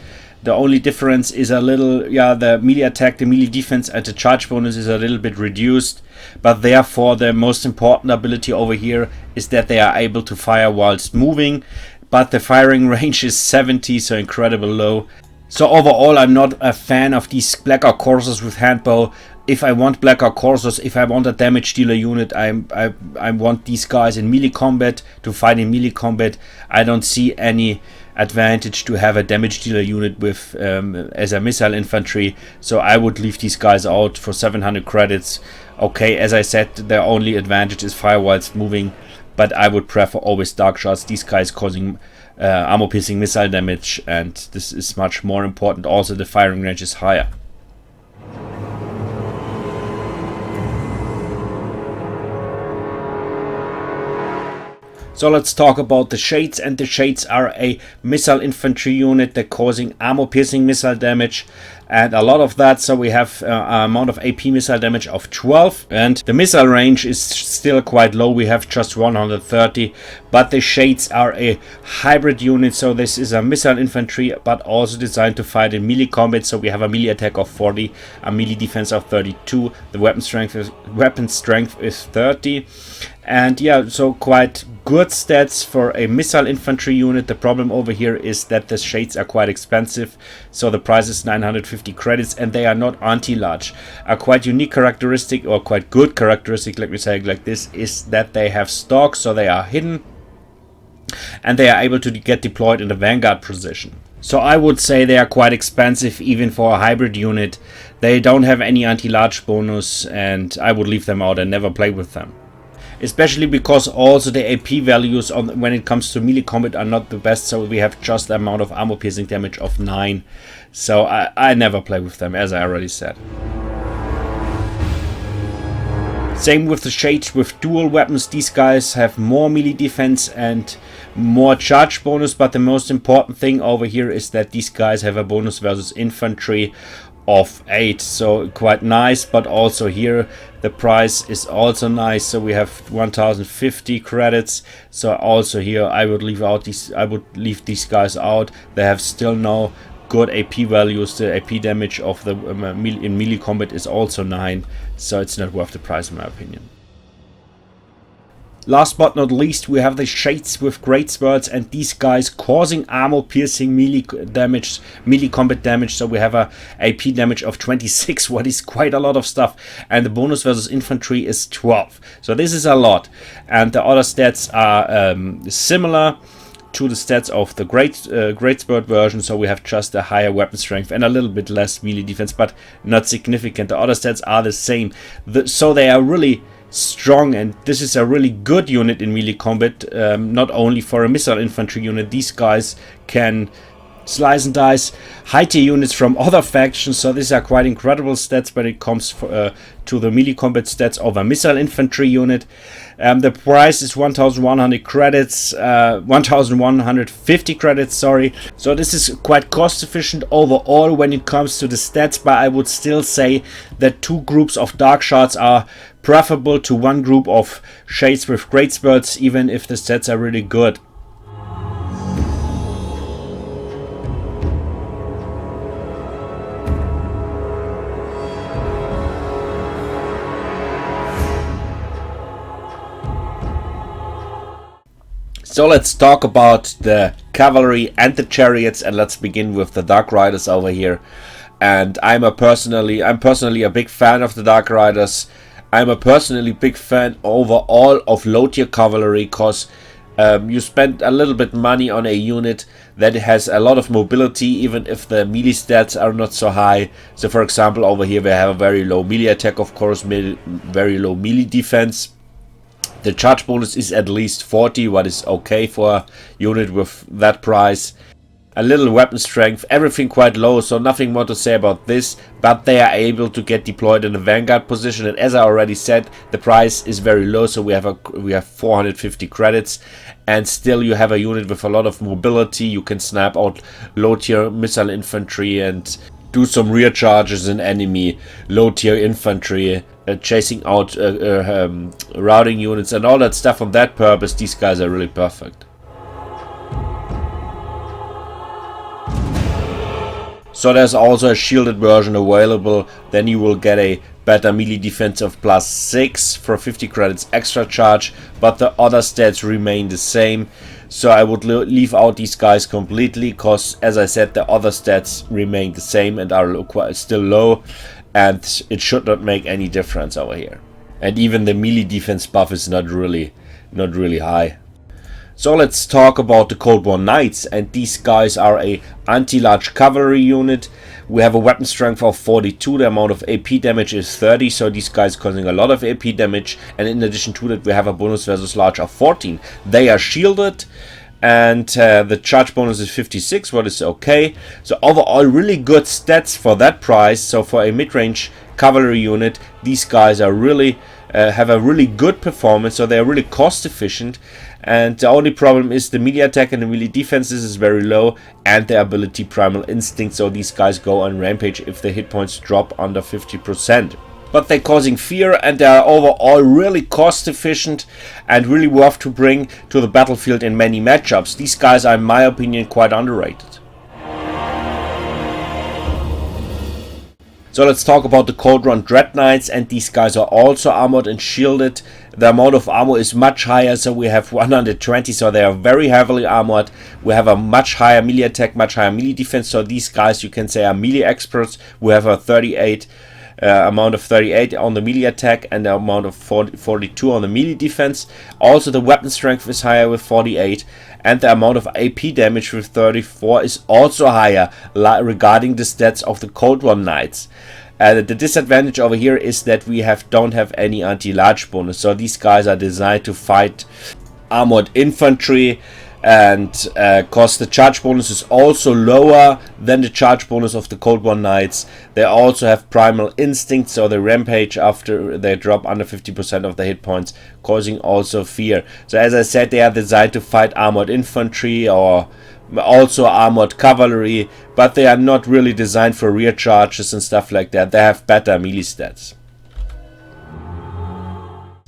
The only difference is a little, the melee attack, the melee defense, and the charge bonus is a little bit reduced, but therefore the most important ability over here is that they are able to fire whilst moving, but the firing range is 70, so incredibly low. So overall, I'm not a fan of these Black Ark Coursers with handbow. If I want Black Ark Coursers, if I want a damage dealer unit, I want these guys in melee combat, to fight in melee combat. I don't see any advantage to have a damage dealer unit with as a missile infantry, so I would leave these guys out for 700 credits. Okay, as I said, their only advantage is fire whilst moving, but I would prefer always Dark Shards. These guys causing armor piercing missile damage, and this is much more important. Also, the firing range is higher. So let's talk about the Shades, and the Shades are a missile infantry unit. They're causing armor piercing missile damage and a lot of that. So we have an amount of AP missile damage of 12, and the missile range is still quite low. We have just 130, but the Shades are a hybrid unit. So this is a missile infantry, but also designed to fight in melee combat. So we have a melee attack of 40, a melee defense of 32. The weapon strength is 30, and yeah, so quite good stats for a missile infantry unit. The problem over here is that the shades are quite expensive, so the price is 950 credits, and they are not anti-large. A quite unique characteristic, or quite good characteristic, let me say it like this, is that they have stalks, so they are hidden, and they are able to get deployed in the vanguard position. So I would say they are quite expensive even for a hybrid unit. They don't have any anti-large bonus, and I would leave them out and never play with them. Especially because also the AP values when it comes to melee combat are not the best, so we have just the amount of armor piercing damage of 9. So I never play with them, as I already said. Same with the shades with dual weapons. These guys have more melee defense and more charge bonus, but the most important thing over here is that these guys have a bonus versus infantry of 8, so quite nice. But also here the price is also nice, so we have 1050 credits. So also here I would leave these guys out. They have still no good AP values. The AP damage of the in melee combat is also 9, so it's not worth the price in my opinion. Last but not least, we have the shades with great swords, and these guys causing armor piercing melee damage, melee combat damage. So we have a AP damage of 26, what is quite a lot of stuff, and the bonus versus infantry is 12. So this is a lot, and the other stats are similar to the stats of the great sword version. So we have just a higher weapon strength and a little bit less melee defense, but not significant. The other stats are the same, so they are really strong, and this is a really good unit in melee combat. Not only for a missile infantry unit, these guys can slice and dice high tier units from other factions, so these are quite incredible stats when it comes to the melee combat stats of a missile infantry unit. The price is 1100 credits, 1150 credits, sorry. So this is quite cost efficient overall when it comes to the stats, but I would still say that 2 groups of dark shards are preferable to 1 group of shades with great swords, even if the stats are really good. So let's talk about the cavalry and the chariots, and let's begin with the Dark Riders over here. And I'm personally a big fan of the Dark Riders. I'm a personally big fan overall of low tier cavalry, because you spend a little bit money on a unit that has a lot of mobility, even if the melee stats are not so high. So for example, over here we have a very low melee attack, of course, very low melee defense. The charge bonus is at least 40, what is okay for a unit with that price. A little weapon strength, everything quite low, so nothing more to say about this, but they are able to get deployed in the vanguard position, and as I already said, the price is very low, so we have 450 credits, and still you have a unit with a lot of mobility. You can snap out low tier missile infantry and do some rear charges in enemy low tier infantry, chasing out routing units and all that stuff. On that purpose, these guys are really perfect. So there's also a shielded version available. Then you will get a better melee defense of +6 for 50 credits extra charge, but the other stats remain the same. So I would leave out these guys completely, because as I said, the other stats remain the same and are still low, and it should not make any difference over here. And even the melee defense buff is not really high. So let's talk about the Cold War Knights, and these guys are a anti-large cavalry unit. We have a weapon strength of 42, the amount of AP damage is 30, so these guys causing a lot of AP damage, and in addition to that we have a bonus versus large of 14. They are shielded, and the charge bonus is 56, what is okay. So overall really good stats for that price. So for a mid-range cavalry unit, these guys are really have a really good performance, so they are really cost efficient. And the only problem is the melee attack and the melee defenses is very low, and the ability Primal Instinct, so these guys go on rampage if the hit points drop under 50%. But they're causing fear, and they are overall really cost efficient and really worth to bring to the battlefield in many matchups. These guys are, in my opinion, quite underrated. So let's talk about the Cold Run Dread Knights, and these guys are also armored and shielded. The amount of armor is much higher, so we have 120, so they are very heavily armored. We have a much higher melee attack, much higher melee defense, so these guys you can say are melee experts. We have a 38 amount of 38 on the melee attack and the amount of 42 on the melee defense. Also the weapon strength is higher with 48, and the amount of AP damage with 34 is also higher regarding the stats of the Cold War Knights. The disadvantage over here is that we don't have any anti-large bonus, so these guys are designed to fight armored infantry, and cause the charge bonus is also lower than the charge bonus of the Cold War Knights. They also have primal instinct, so they rampage after they drop under 50% of the hit points, causing also fear. So as I said, they are designed to fight armored infantry or also armored cavalry, but they are not really designed for rear charges and stuff like that. They have better melee stats.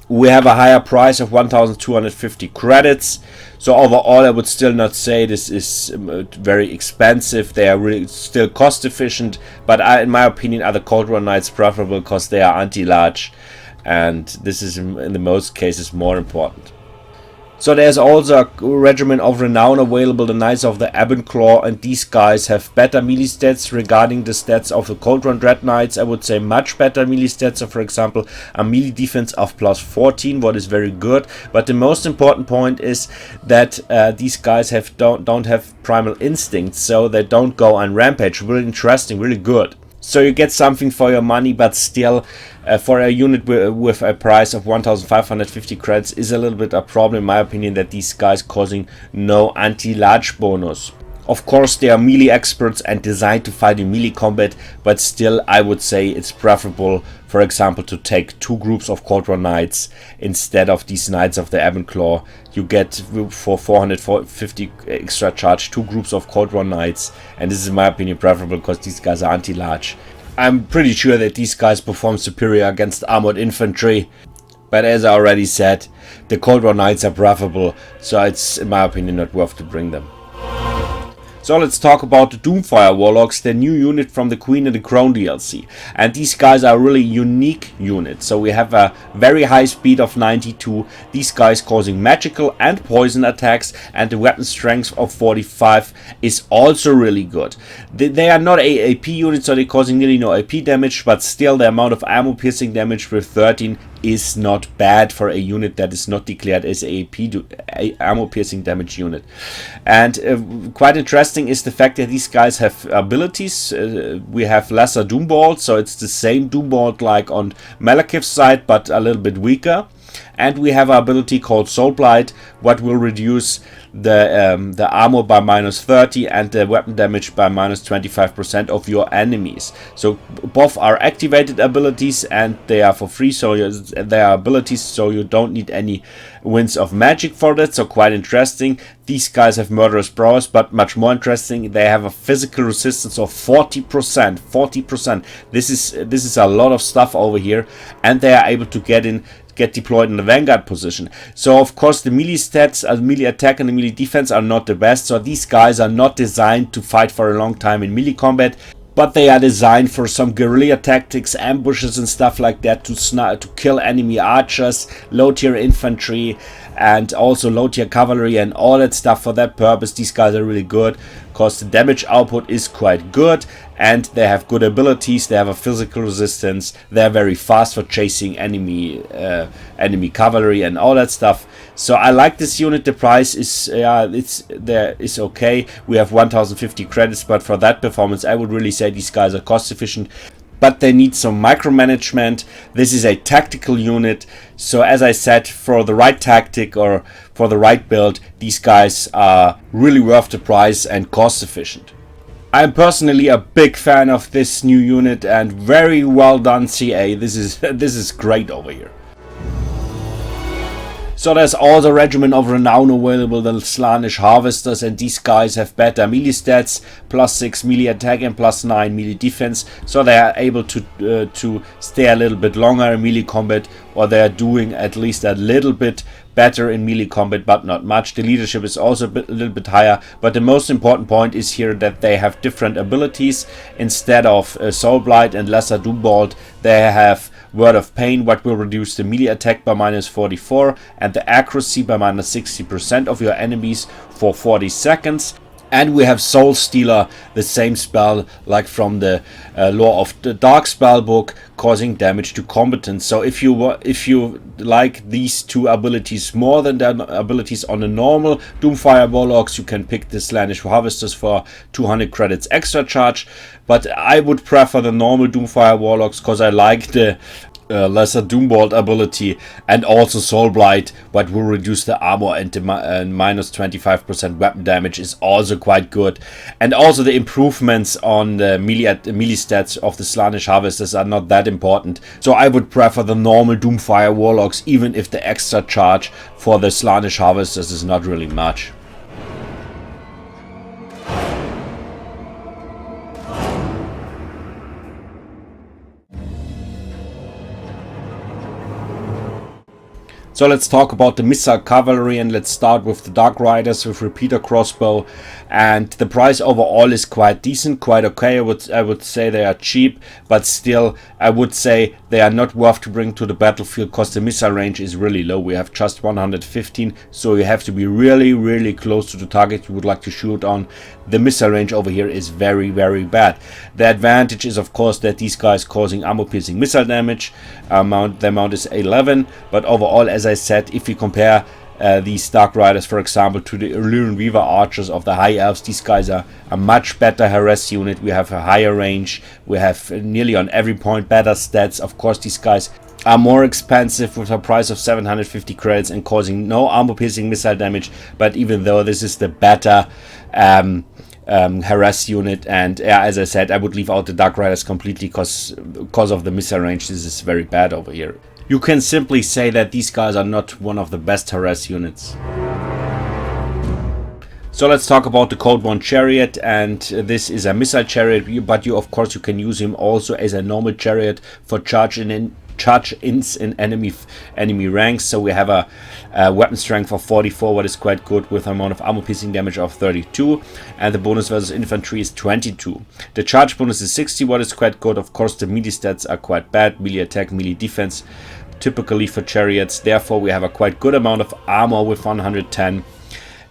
We have a higher price of 1,250 credits, so overall I would still not say this is very expensive. They are really still cost efficient, but in my opinion are the Cold War Knights preferable because they are anti-large, and this is in the most cases more important. So there's also a regiment of renown available, the Knights of the Ebon-Claw, and these guys have better melee stats regarding the stats of the Cold War Dread Knights. I would say much better melee stats. So for example, a melee defense of plus 14, what is very good. But the most important point is that these guys don't have primal instincts, so they don't go on rampage. Really interesting, really good. So you get something for your money, but still for a unit with a price of 1,550 credits is a little bit a problem in my opinion, that these guys causing no anti-large bonus. Of course they are melee experts and designed to fight in melee combat, but still I would say it's preferable, for example, to take 2 groups of Cold War Knights instead of these Knights of the Ebon-Claw. You get for 450 extra charge 2 groups of Cold War Knights, and this is in my opinion preferable because these guys are anti-large. I'm pretty sure that these guys perform superior against armored infantry, but as I already said, the Cold War Knights are preferable, so it's in my opinion not worth to bring them. So let's talk about the Doomfire Warlocks, the new unit from the Queen and the Crown DLC. And these guys are really unique units. So we have a very high speed of 92, these guys causing magical and poison attacks, and the weapon strength of 45 is also really good. They are not AP units, so they're causing nearly no AP damage, but still the amount of armor piercing damage with 13 is not bad for a unit that is not declared as a armor piercing damage unit. And quite interesting is the fact that these guys have abilities. We have Lesser Doombolt, so it's the same Doombolt like on Malekith's side, but a little bit weaker. And we have an ability called Soulblight, what will reduce the armor by minus 30 and the weapon damage by minus 25% of your enemies. So both are activated abilities and they are for free, so they are abilities, so you don't need any winds of magic for that. So quite interesting. These guys have Murderous Prowess, but much more interesting, they have a physical resistance of 40%. 40%. This is a lot of stuff over here, and they are able to get deployed in the vanguard position. So of course the melee stats, melee attack and the melee defense are not the best, so these guys are not designed to fight for a long time in melee combat, but they are designed for some guerrilla tactics, ambushes and stuff like that, to kill enemy archers, low tier infantry and also low tier cavalry and all that stuff. For that purpose these guys are really good because the damage output is quite good and they have good abilities. They have a physical resistance, they are very fast for chasing enemy cavalry and all that stuff. So I like this unit. The price is is okay. We have 1,050 credits, but for that performance I would really say these guys are cost efficient, but they need some micromanagement. This is a tactical unit, so as I said, for the right tactic or for the right build, these guys are really worth the price and cost efficient. I'm personally a big fan of this new unit and very well done CA. This is great over here. So there's also a regiment of renown available, the Slaanesh Harvesters, and these guys have better melee stats, plus 6 melee attack and plus 9 melee defense, so they are able to stay a little bit longer in melee combat, or they are doing at least a little bit better in melee combat, but not much. The leadership is also a little bit higher, but the most important point is here that they have different abilities. Instead of Soulblight and Lesser Doombolt, they have Word of Pain, what will reduce the melee attack by -44 and the accuracy by -60% of your enemies for 40 seconds. And we have Soul Stealer, the same spell like from the lore of the Dark Spell book, causing damage to combatants. So if you like these two abilities more than the abilities on the normal Doomfire Warlocks, you can pick the Slaanesh Harvesters for 200 credits extra charge. But I would prefer the normal Doomfire Warlocks because I like the Lesser Doombolt ability, and also Soul Blight, what will reduce the armor and the -25% weapon damage is also quite good. And also the improvements on the melee stats of the Slaanesh Harvesters are not that important. So I would prefer the normal Doomfire Warlocks, even if the extra charge for the Slaanesh Harvesters is not really much. So let's talk about the Missile Cavalry, and let's start with the Dark Riders with Repeater Crossbow. And the price overall is quite decent, quite okay. I would say they are cheap, but still I would say they are not worth to bring to the battlefield because the missile range is really low. We have just 115, so you have to be really close to the target you would like to shoot on. The missile range over here is very bad. The advantage is of course that these guys causing armor piercing missile damage. The amount is 11, but overall, as I said, if you compare these Dark Riders, for example, to the Illyrian Weaver Archers of the High Elves, these guys are a much better harass unit. We have a higher range, we have nearly on every point better stats. Of course, these guys are more expensive with a price of 750 credits and causing no armor piercing missile damage, but even though this is the better harass unit, and as I said, I would leave out the Dark Riders completely because of the missile range. This is very bad over here. You can simply say that these guys are not one of the best harass units. So let's talk about the Code 1 Chariot, and this is a missile chariot, but you can use him also as a normal chariot for charge-ins in enemy ranks. So we have a weapon strength of 44, what is quite good, with an amount of armor piercing damage of 32, and the bonus versus infantry is 22. The charge bonus is 60, what is quite good. Of course, the melee stats are quite bad, melee attack, melee defense, typically for chariots. Therefore, we have a quite good amount of armor with 110.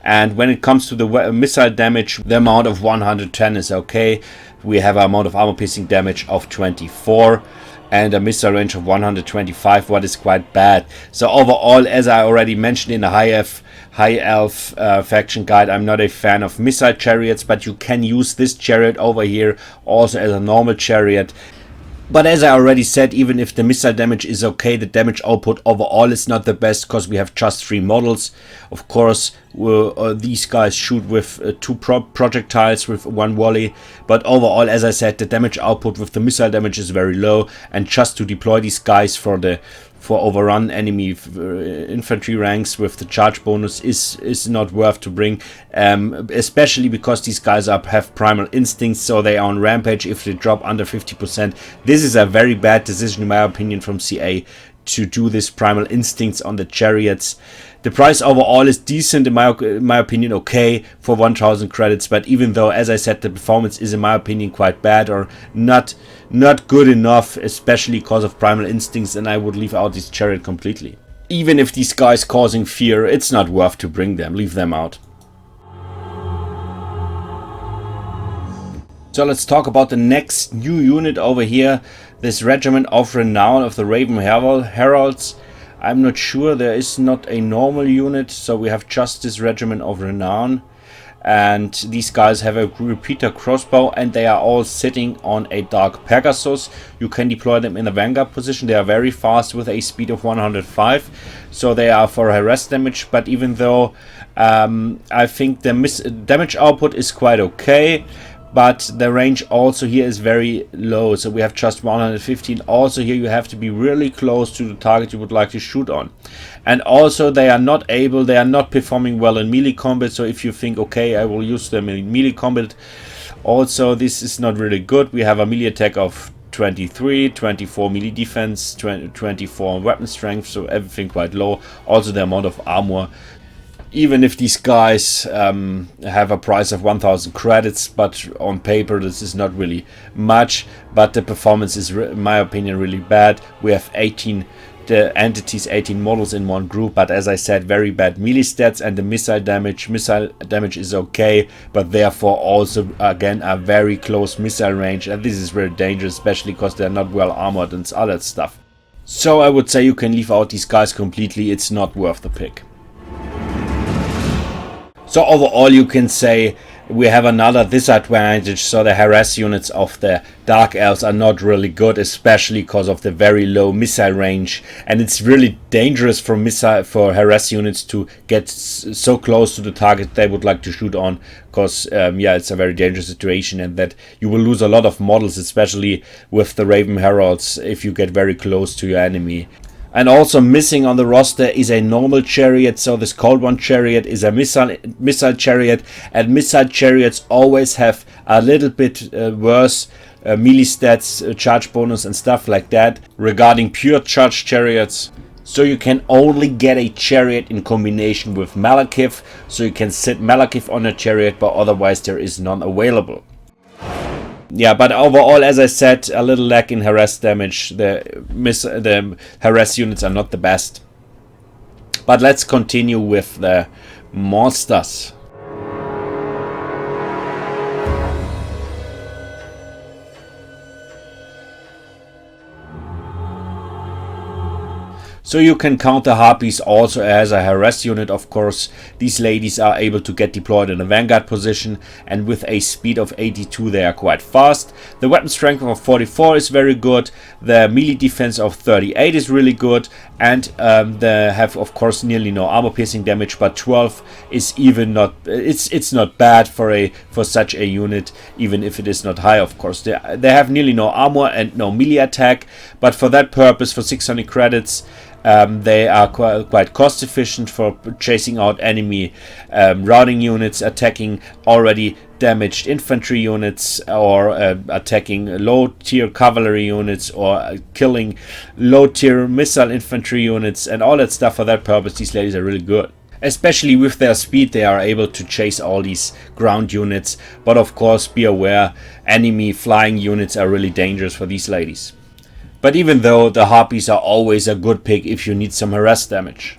And when it comes to the missile damage, the amount of 110 is okay. We have an amount of armor piercing damage of 24 and a missile range of 125, what is quite bad. So overall, as I already mentioned in the High Elf faction guide, I'm not a fan of missile chariots, but you can use this chariot over here also as a normal chariot. But as I already said, even if the missile damage is okay, the damage output overall is not the best because we have just 3 models. Of course, these guys shoot with 2 projectiles with 1 volley. But overall, as I said, the damage output with the missile damage is very low. And just to deploy these guys for overrun enemy infantry ranks with the charge bonus is not worth to bring, especially because these guys have primal instincts, so they are on rampage if they drop under 50%. This is a very bad decision in my opinion from CA to do this primal instincts on the chariots. The price overall is decent in my opinion, okay, for 1000 credits, but even though, as I said, the performance is in my opinion quite bad or not good enough, especially because of primal instincts, and I would leave out this chariot completely. Even if these guys causing fear, it's not worth to bring them, leave them out. So let's talk about the next new unit over here, this Regiment of Renown of the Raven Heralds. I'm not sure, there is not a normal unit, so we have just this Regiment of Renown. And these guys have a repeater crossbow, and they are all sitting on a Dark Pegasus. You can deploy them in a vanguard position. They are very fast with a speed of 105, so they are for harass damage. But even though I think the damage output is quite okay, but the range also here is very low, so we have just 115. Also here you have to be really close to the target you would like to shoot on. And also they are not performing well in melee combat, so if you think, okay, I will use them in melee combat, also this is not really good. We have a melee attack of 23, 24 melee defense, 24 weapon strength, so everything quite low. Also the amount of armor even if these guys have a price of 1000 credits, but on paper this is not really much, but the performance is, in my opinion, really bad. We have 18 entities, 18 models in one group, but as I said, very bad melee stats, and the missile damage is okay, but therefore also again a very close missile range, and this is very dangerous, especially because they're not well armored and other stuff. So I would say you can leave out these guys completely, it's not worth the pick. So overall you can say we have another disadvantage, so the harass units of the Dark Elves are not really good, especially because of the very low missile range, and it's really dangerous for harass units to get so close to the target they would like to shoot on, because yeah, it's a very dangerous situation, and that you will lose a lot of models, especially with the Raven Heralds, if you get very close to your enemy. And also missing on the roster is a normal chariot, so this Cold One chariot is a missile chariot, and missile chariots always have a little bit worse melee stats, charge bonus and stuff like that regarding pure charge chariots. So you can only get a chariot in combination with Malekith, so you can sit Malekith on a chariot, but otherwise there is none available. Yeah, but overall, as I said, a little lack in harass damage. The harass units are not the best. But let's continue with the monsters. So you can count the Harpies also as a harass unit, of course. These ladies are able to get deployed in a vanguard position, and with a speed of 82 they are quite fast. The weapon strength of 44 is very good. The melee defense of 38 is really good, and they have of course nearly no armor piercing damage, but 12 is even not, it's not bad for such a unit, even if it is not high, of course. They have nearly no armor and no melee attack, but for that purpose, for 600 credits, they are quite cost efficient for chasing out enemy routing units, attacking already damaged infantry units, or attacking low tier cavalry units, or killing low tier missile infantry units, and all that stuff. For that purpose, these ladies are really good. Especially with their speed, they are able to chase all these ground units, but of course be aware, enemy flying units are really dangerous for these ladies. But even though, the Harpies are always a good pick if you need some harass damage.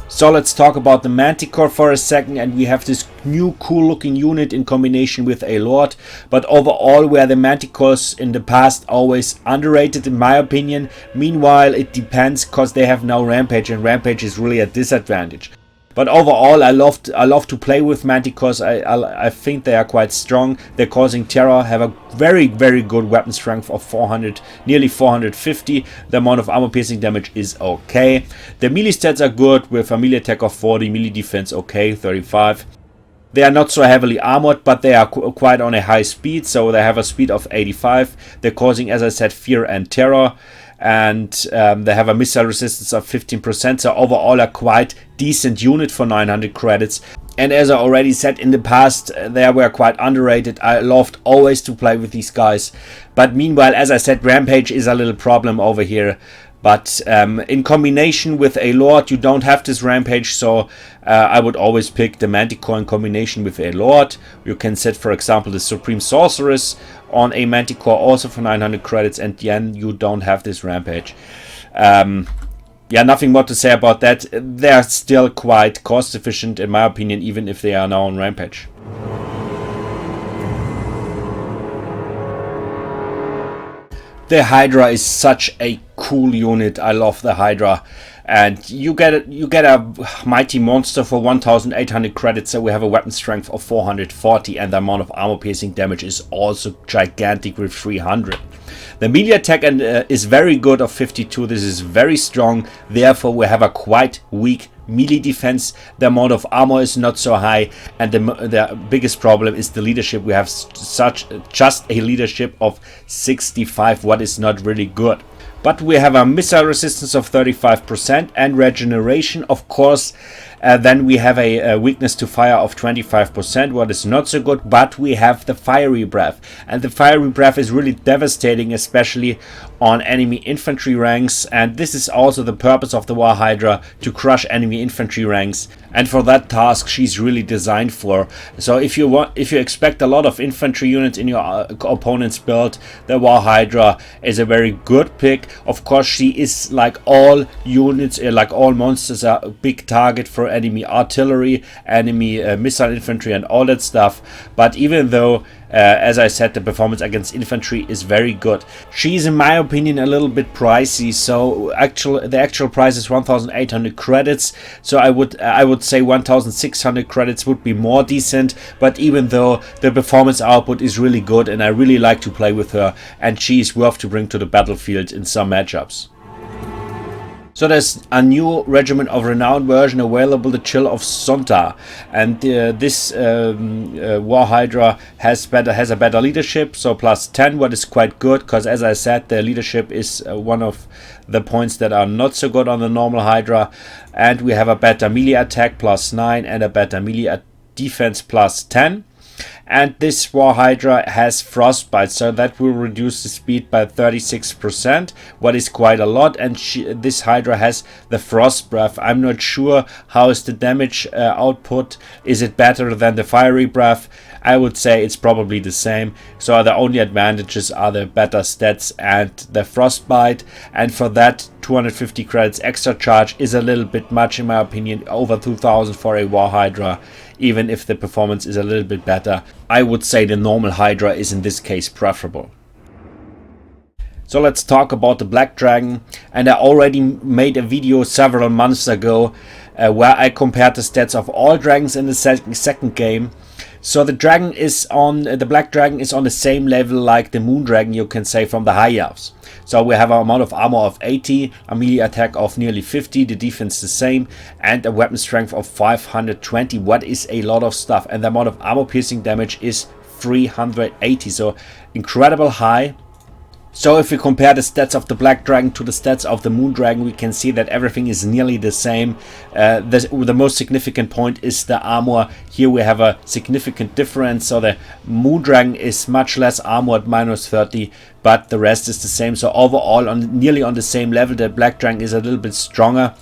So let's talk about the Manticore for a second, and we have this new cool looking unit in combination with a Lord, but overall were the Manticores in the past always underrated in my opinion. Meanwhile it depends, cause they have now Rampage, and Rampage is really a disadvantage. But overall, I love to play with Manticores. I think they are quite strong. They're causing terror, have a very, very good weapon strength of 400, nearly 450. The amount of armor piercing damage is okay. The melee stats are good, with a melee attack of 40, melee defense okay, 35. They are not so heavily armored, but they are quite on a high speed, so they have a speed of 85. They're causing, as I said, fear and terror. And they have a missile resistance of 15%, so overall a quite decent unit for 900 credits. And as I already said in the past, they were quite underrated. I loved always to play with these guys. But meanwhile, as I said, Rampage is a little problem over here. But in combination with a Lord, you don't have this Rampage, so I would always pick the Manticore in combination with a Lord. You can set, for example, the Supreme Sorceress on a Manticore also for 900 credits, and then you don't have this Rampage. Yeah, nothing more to say about that. They're still quite cost efficient in my opinion, even if they are now on Rampage. The Hydra is such a cool unit. I love the Hydra. And you get a mighty monster for 1800 credits, so we have a weapon strength of 440, and the amount of armor piercing damage is also gigantic with 300. The melee attack is very good of 52. This is very strong, therefore we have a quite weak melee defense. The amount of armor is not so high, and the biggest problem is the leadership. We have just a leadership of 65, what is not really good. But we have a missile resistance of 35% and regeneration. Of course, Then we have a weakness to fire of 25%, what is not so good, but we have the fiery breath. And the fiery breath is really devastating, especially on enemy infantry ranks. And this is also the purpose of the War Hydra, to crush enemy infantry ranks. And for that task, she's really designed for. So if you expect a lot of infantry units in your opponent's build, the War Hydra is a very good pick. Of course, she is, like all units, like all monsters, a big target for enemy artillery, enemy missile infantry, and all that stuff. But even though, as I said, the performance against infantry is very good, she's, in my opinion, a little bit pricey. So the actual price is 1,800 credits. So I would say 1,600 credits would be more decent. But even though the performance output is really good, and I really like to play with her, and she is worth to bring to the battlefield in some matchups. So there's a new Regiment of Renown version available, the Chill of Sonta, and this War Hydra has a better leadership, so plus 10, what is quite good, because as I said, the leadership is one of the points that are not so good on the normal Hydra. And we have a better melee attack plus 9 and a better melee defense plus 10. And this War Hydra has Frostbite, so that will reduce the speed by 36%, what is quite a lot. And this Hydra has the Frost Breath. I'm not sure how is the damage output. Is it better than the Fiery Breath? I would say it's probably the same. So the only advantages are the better stats and the Frostbite. And for that, 250 credits extra charge is a little bit much, in my opinion. Over 2,000 for a War Hydra. Even if the performance is a little bit better, I would say the normal Hydra is in this case preferable. So let's talk about the Black Dragon. And I already made a video several months ago where I compared the stats of all dragons in the second game. So the Black Dragon is on the same level like the Moon Dragon, you can say, from the High Elves. So we have an amount of armor of 80, a melee attack of nearly 50, the defense the same, and a weapon strength of 520, what is a lot of stuff. And the amount of armor piercing damage is 380, so incredible high. So if we compare the stats of the Black Dragon to the stats of the Moon Dragon, we can see that everything is nearly the same. The most significant point is the armor. Here we have a significant difference. So the Moon Dragon is much less armored, minus 30, but the rest is the same. So overall, nearly on the same level, the Black Dragon is a little bit stronger.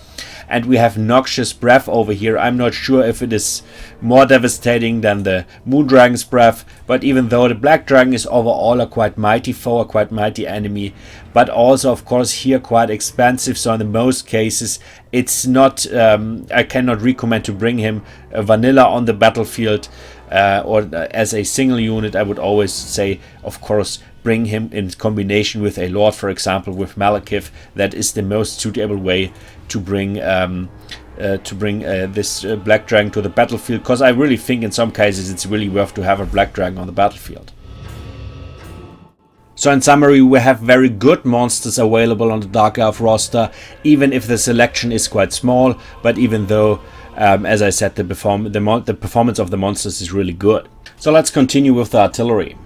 And we have Noxious Breath over here. I'm not sure if it is more devastating than the Moon Dragon's Breath, but even though the Black Dragon is overall a quite mighty foe, a quite mighty enemy, but also of course here quite expensive, so in most cases it's not, I cannot recommend to bring him vanilla on the battlefield, or as a single unit. I would always say, of course, bring him in combination with a Lord, for example with Malekith. That is the most suitable way to bring this Black Dragon to the battlefield, because I really think in some cases it's really worth to have a Black Dragon on the battlefield. So in summary, we have very good monsters available on the Dark Elf roster, even if the selection is quite small, but even though, as I said, the performance of the monsters is really good. So let's continue with the artillery.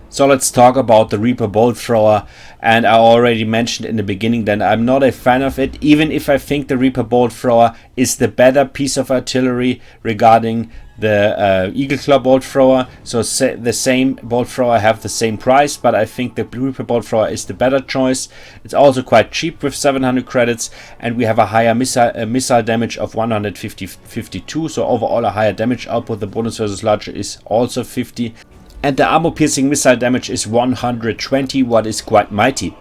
So let's talk about the Reaper Bolt Thrower, and I already mentioned in the beginning that I'm not a fan of it, even if I think the Reaper Bolt Thrower is the better piece of artillery regarding the Eagle Claw Bolt Thrower. So the same Bolt Thrower have the same price, but I think the Reaper Bolt Thrower is the better choice. It's also quite cheap with 700 credits, and we have a higher missile damage of 152, so overall a higher damage output. The bonus versus larger is also 50. And the armor piercing missile damage is 120, what is quite mighty.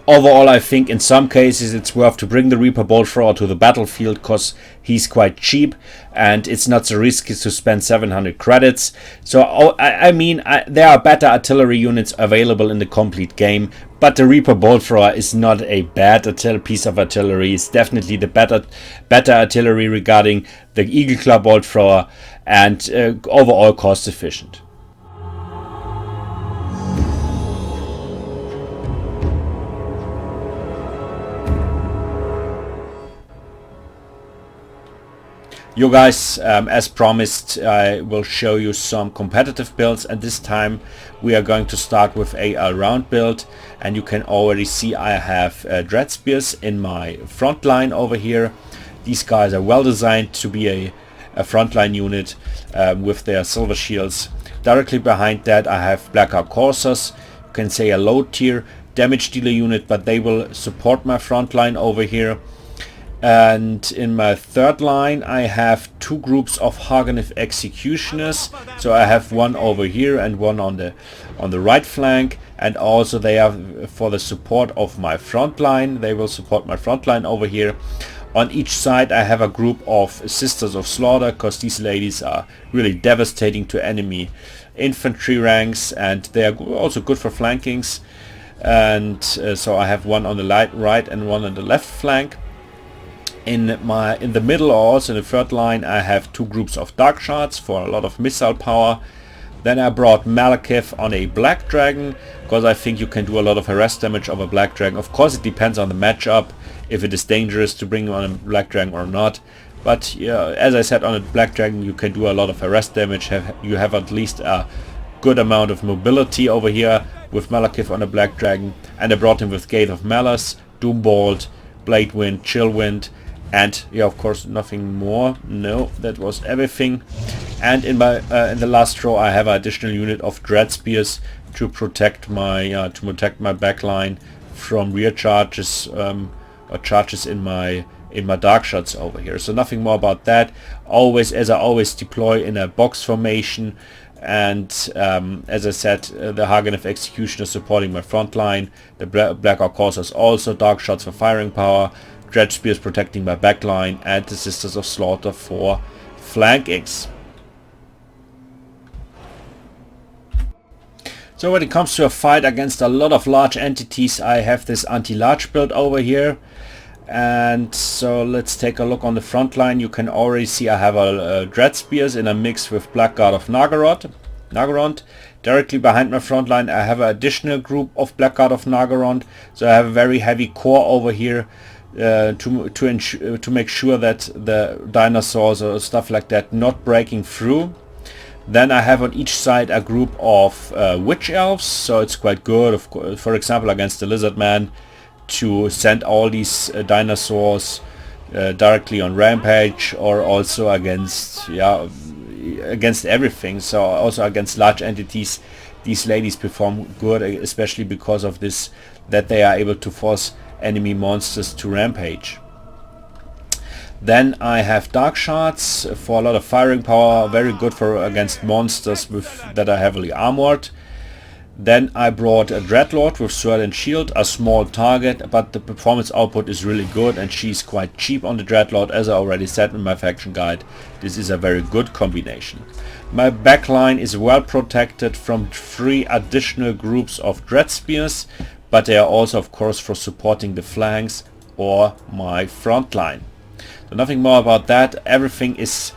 Overall, I think in some cases it's worth to bring the Reaper Bolt Thrower to the battlefield, because he's quite cheap and it's not so risky to spend 700 credits. So I mean, there are better artillery units available in the complete game, but the Reaper Bolt Thrower is not a bad piece of artillery. It's definitely the better artillery regarding the Eagle Claw Bolt Thrower, and overall cost efficient. You guys, as promised, I will show you some competitive builds, and this time we are going to start with a all-round build. And you can already see I have Dread Spears in my front line over here. These guys are well designed to be a frontline unit with their silver shields. Directly behind that I have Black Ark Coursers, you can say a low tier damage dealer unit, but they will support my front line over here. And in my third line I have two groups of Haganith Executioners. So I have one over here and one on the right flank, and also they are for the support of my front line. They will support my front line over here. On each side I have a group of Sisters of Slaughter, because these ladies are really devastating to enemy infantry ranks, and they are also good for flankings. And so I have one on the right and one on the left flank. In the middle, or also in the third line, I have two groups of Dark Shards for a lot of missile power. Then I brought Malekith on a Black Dragon, because I think you can do a lot of harass damage of a Black Dragon. Of course it depends on the matchup, if it is dangerous to bring on a Black Dragon or not. But yeah, as I said, on a Black Dragon you can do a lot of harass damage. You have at least a good amount of mobility over here with Malekith on a Black Dragon. And I brought him with Gate of Malice, Doombolt, Blade Wind, Chill Wind, and yeah, of course nothing more. No, that was everything. And in my in the last row I have an additional unit of Dread Spears to protect my backline from rear charges or charges in my Dark Shots over here. So nothing more about that. Always, as I always, deploy in a box formation. And as I said, the Haganith Executioner supporting my front line. The Black Ark Coursers also Dark Shots for firing power. Dread Spears protecting my backline, and the Sisters of Slaughter for flankings. So when it comes to a fight against a lot of large entities, I have this anti-large build over here. And so let's take a look on the front line. You can already see I have a Dread Spears in a mix with Blackguard of Naggarond. Directly behind my front line I have an additional group of Blackguard of Naggarond. So I have a very heavy core over here to make sure that the dinosaurs or stuff like that not breaking through. Then I have on each side a group of Witch Elves, so it's quite good, of course, for example against the Lizard Man, to send all these dinosaurs directly on rampage, or also against everything. So also against large entities these ladies perform good, especially because of this, that they are able to force enemy monsters to rampage. Then I have Dark Shards for a lot of firing power, very good for against monsters that are heavily armored. Then I brought a Dreadlord with Sword and Shield, a small target, but the performance output is really good, and she's quite cheap on the Dreadlord. As I already said in my faction guide, this is a very good combination. My backline is well protected from 3 additional groups of Dread Spears, but they are also of course for supporting the flanks or my front line. So nothing more about that. Everything is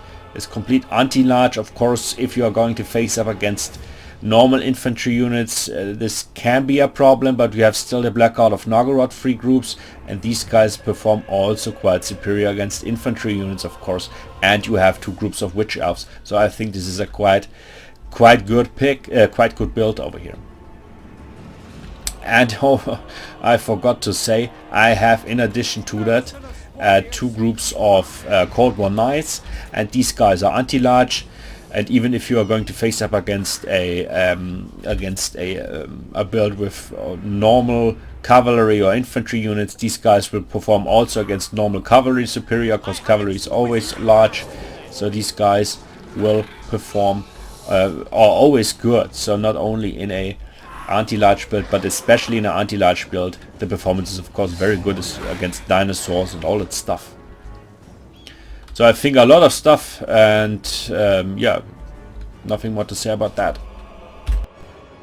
complete anti-large. Of course, if you are going to face up against normal infantry units, this can be a problem, but we have still the Blackguard of Naggarond 3 groups, and these guys perform also quite superior against infantry units, of course. And you have 2 groups of Witch Elves, so I think this is a quite good pick, quite good build over here. And oh, I forgot to say, I have in addition to that 2 groups of Cold War Knights, and these guys are anti-large. And even if you are going to face up against a build with normal cavalry or infantry units, these guys will perform also against normal cavalry superior, because cavalry is always large. So these guys will perform are always good. So not only in a anti-large build, but especially in an anti-large build, the performance is of course very good against dinosaurs and all that stuff. So I think a lot of stuff, and yeah, nothing more to say about that.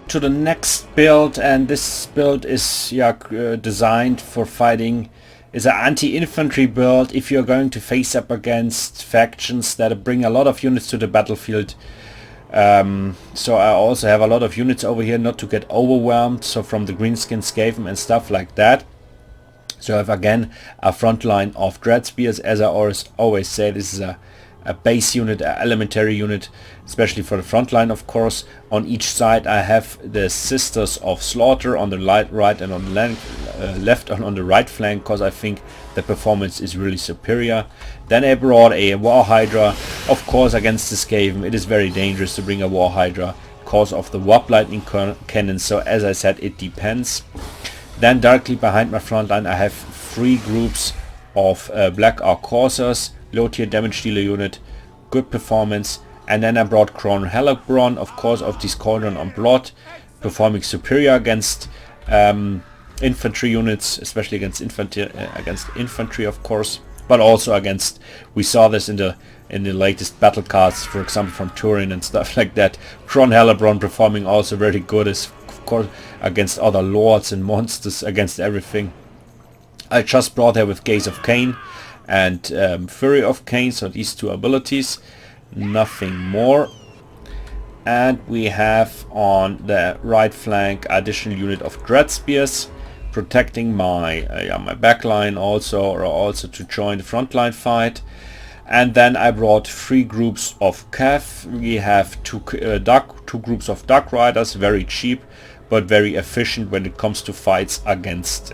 To the next build, and this build is designed for fighting, is an anti-infantry build. If you're going to face up against factions that bring a lot of units to the battlefield. So I also have a lot of units over here, not to get overwhelmed, so from the Greenskin Skaven and stuff like that. So I have again a front line of Dread Spears. As I always say, this is a a base unit, an elementary unit, especially for the front line, of course. On each side I have the Sisters of Slaughter on the right and on the left and on the right flank, because I think the performance is really superior. Then I brought a War Hydra. Of course, against the Skaven it is very dangerous to bring a War Hydra because of the Warp Lightning Cannon, so as I said, it depends. Then directly behind my front line I have 3 groups of Black Ark Corsairs, low tier damage dealer unit, good performance. And then I brought Crown Hellebrand, of course, of this Cauldron on Blood, performing superior against infantry units, especially against infantry, of course, but also against, we saw this in the latest battle cards, for example from Turin and stuff like that. Crown Hellebrand performing also very good, as of course against other lords and monsters, against everything. I just brought her with Gaze of Cain and Fury of Cain, so these 2 abilities, nothing more. And we have on the right flank additional unit of Dread Spears, protecting my my backline also to join the frontline fight. And then I brought 3 groups of Cav. We have 2 groups of Dark Riders, very cheap but very efficient when it comes to fights against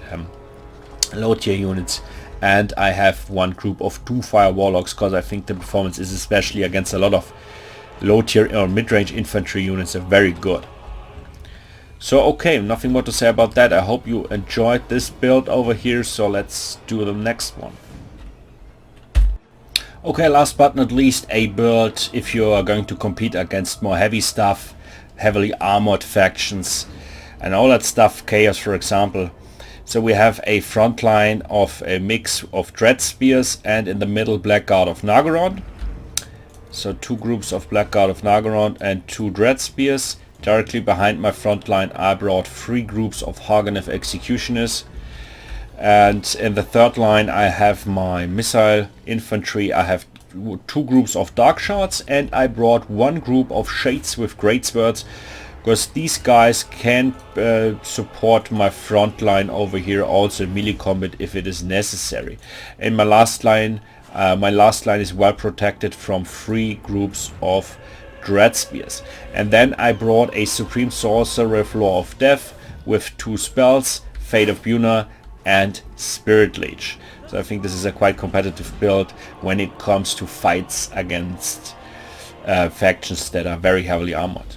low tier units. And I have 1 group of Doomfire Warlocks, because I think the performance is, especially against a lot of low tier or mid-range infantry units, are very good. So okay, nothing more to say about that. I hope you enjoyed this build over here, so let's do the next one. Okay, last but not least, a build if you are going to compete against more heavy stuff, heavily armored factions and all that stuff, Chaos for example. So we have a front line of a mix of Dread Spears and in the middle Blackguard of Naggaroth. So 2 groups of Blackguard of Naggaroth and 2 Dread Spears. Directly behind my front line I brought 3 groups of Haganeth Executioners. And in the third line I have my missile infantry. I have 2 groups of Dark Shards, and I brought 1 group of Shades with Great Swords, because these guys can support my front line over here also in melee combat if it is necessary. And my last line is well protected from 3 groups of Dread Spears. And then I brought a Supreme Sorcerer with Law of Death with 2 spells, Fate of Buna and Spirit Leech. So I think this is a quite competitive build when it comes to fights against factions that are very heavily armored.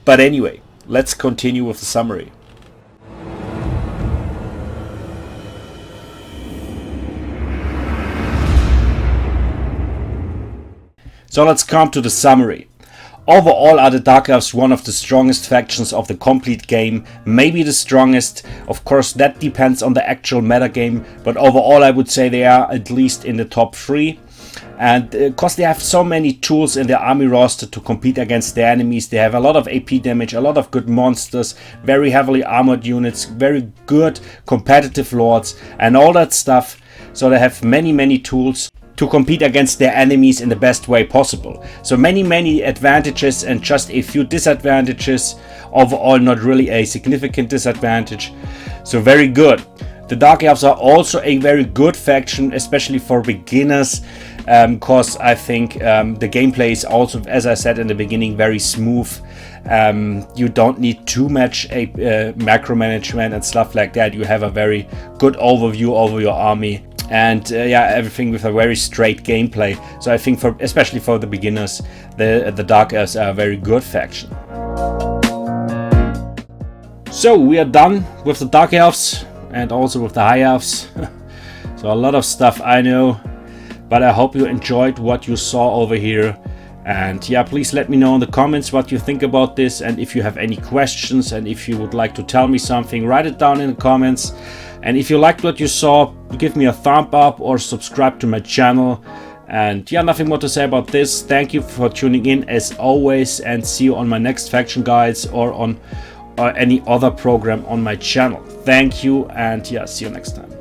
But anyway, let's continue with the summary. So let's come to the summary. Overall are the Dark Elves one of the strongest factions of the complete game, maybe the strongest. Of course that depends on the actual metagame, but overall I would say they are at least in the top 3. And because they have so many tools in their army roster to compete against their enemies, they have a lot of AP damage, a lot of good monsters, very heavily armored units, very good competitive lords and all that stuff. So they have many tools to compete against their enemies in the best way possible. So many advantages and just a few disadvantages. Overall not really a significant disadvantage. So very good. The Dark Elves are also a very good faction, especially for beginners, because I think the gameplay is also, as I said in the beginning, very smooth. You don't need too much macro management and stuff like that. You have a very good overview over your army, and everything with a very straight gameplay. So I think especially for the beginners, the Dark Elves are a very good faction. So we are done with the Dark Elves and also with the High Elves. So a lot of stuff, I know, but I hope you enjoyed what you saw over here. And yeah, please let me know in the comments what you think about this, and if you have any questions, and if you would like to tell me something, write it down in the comments. And if you liked what you saw, give me a thumb up or subscribe to my channel. And yeah, nothing more to say about this. Thank you for tuning in as always, and see you on my next faction guides or on any other program on my channel. Thank you, and yeah, see you next time.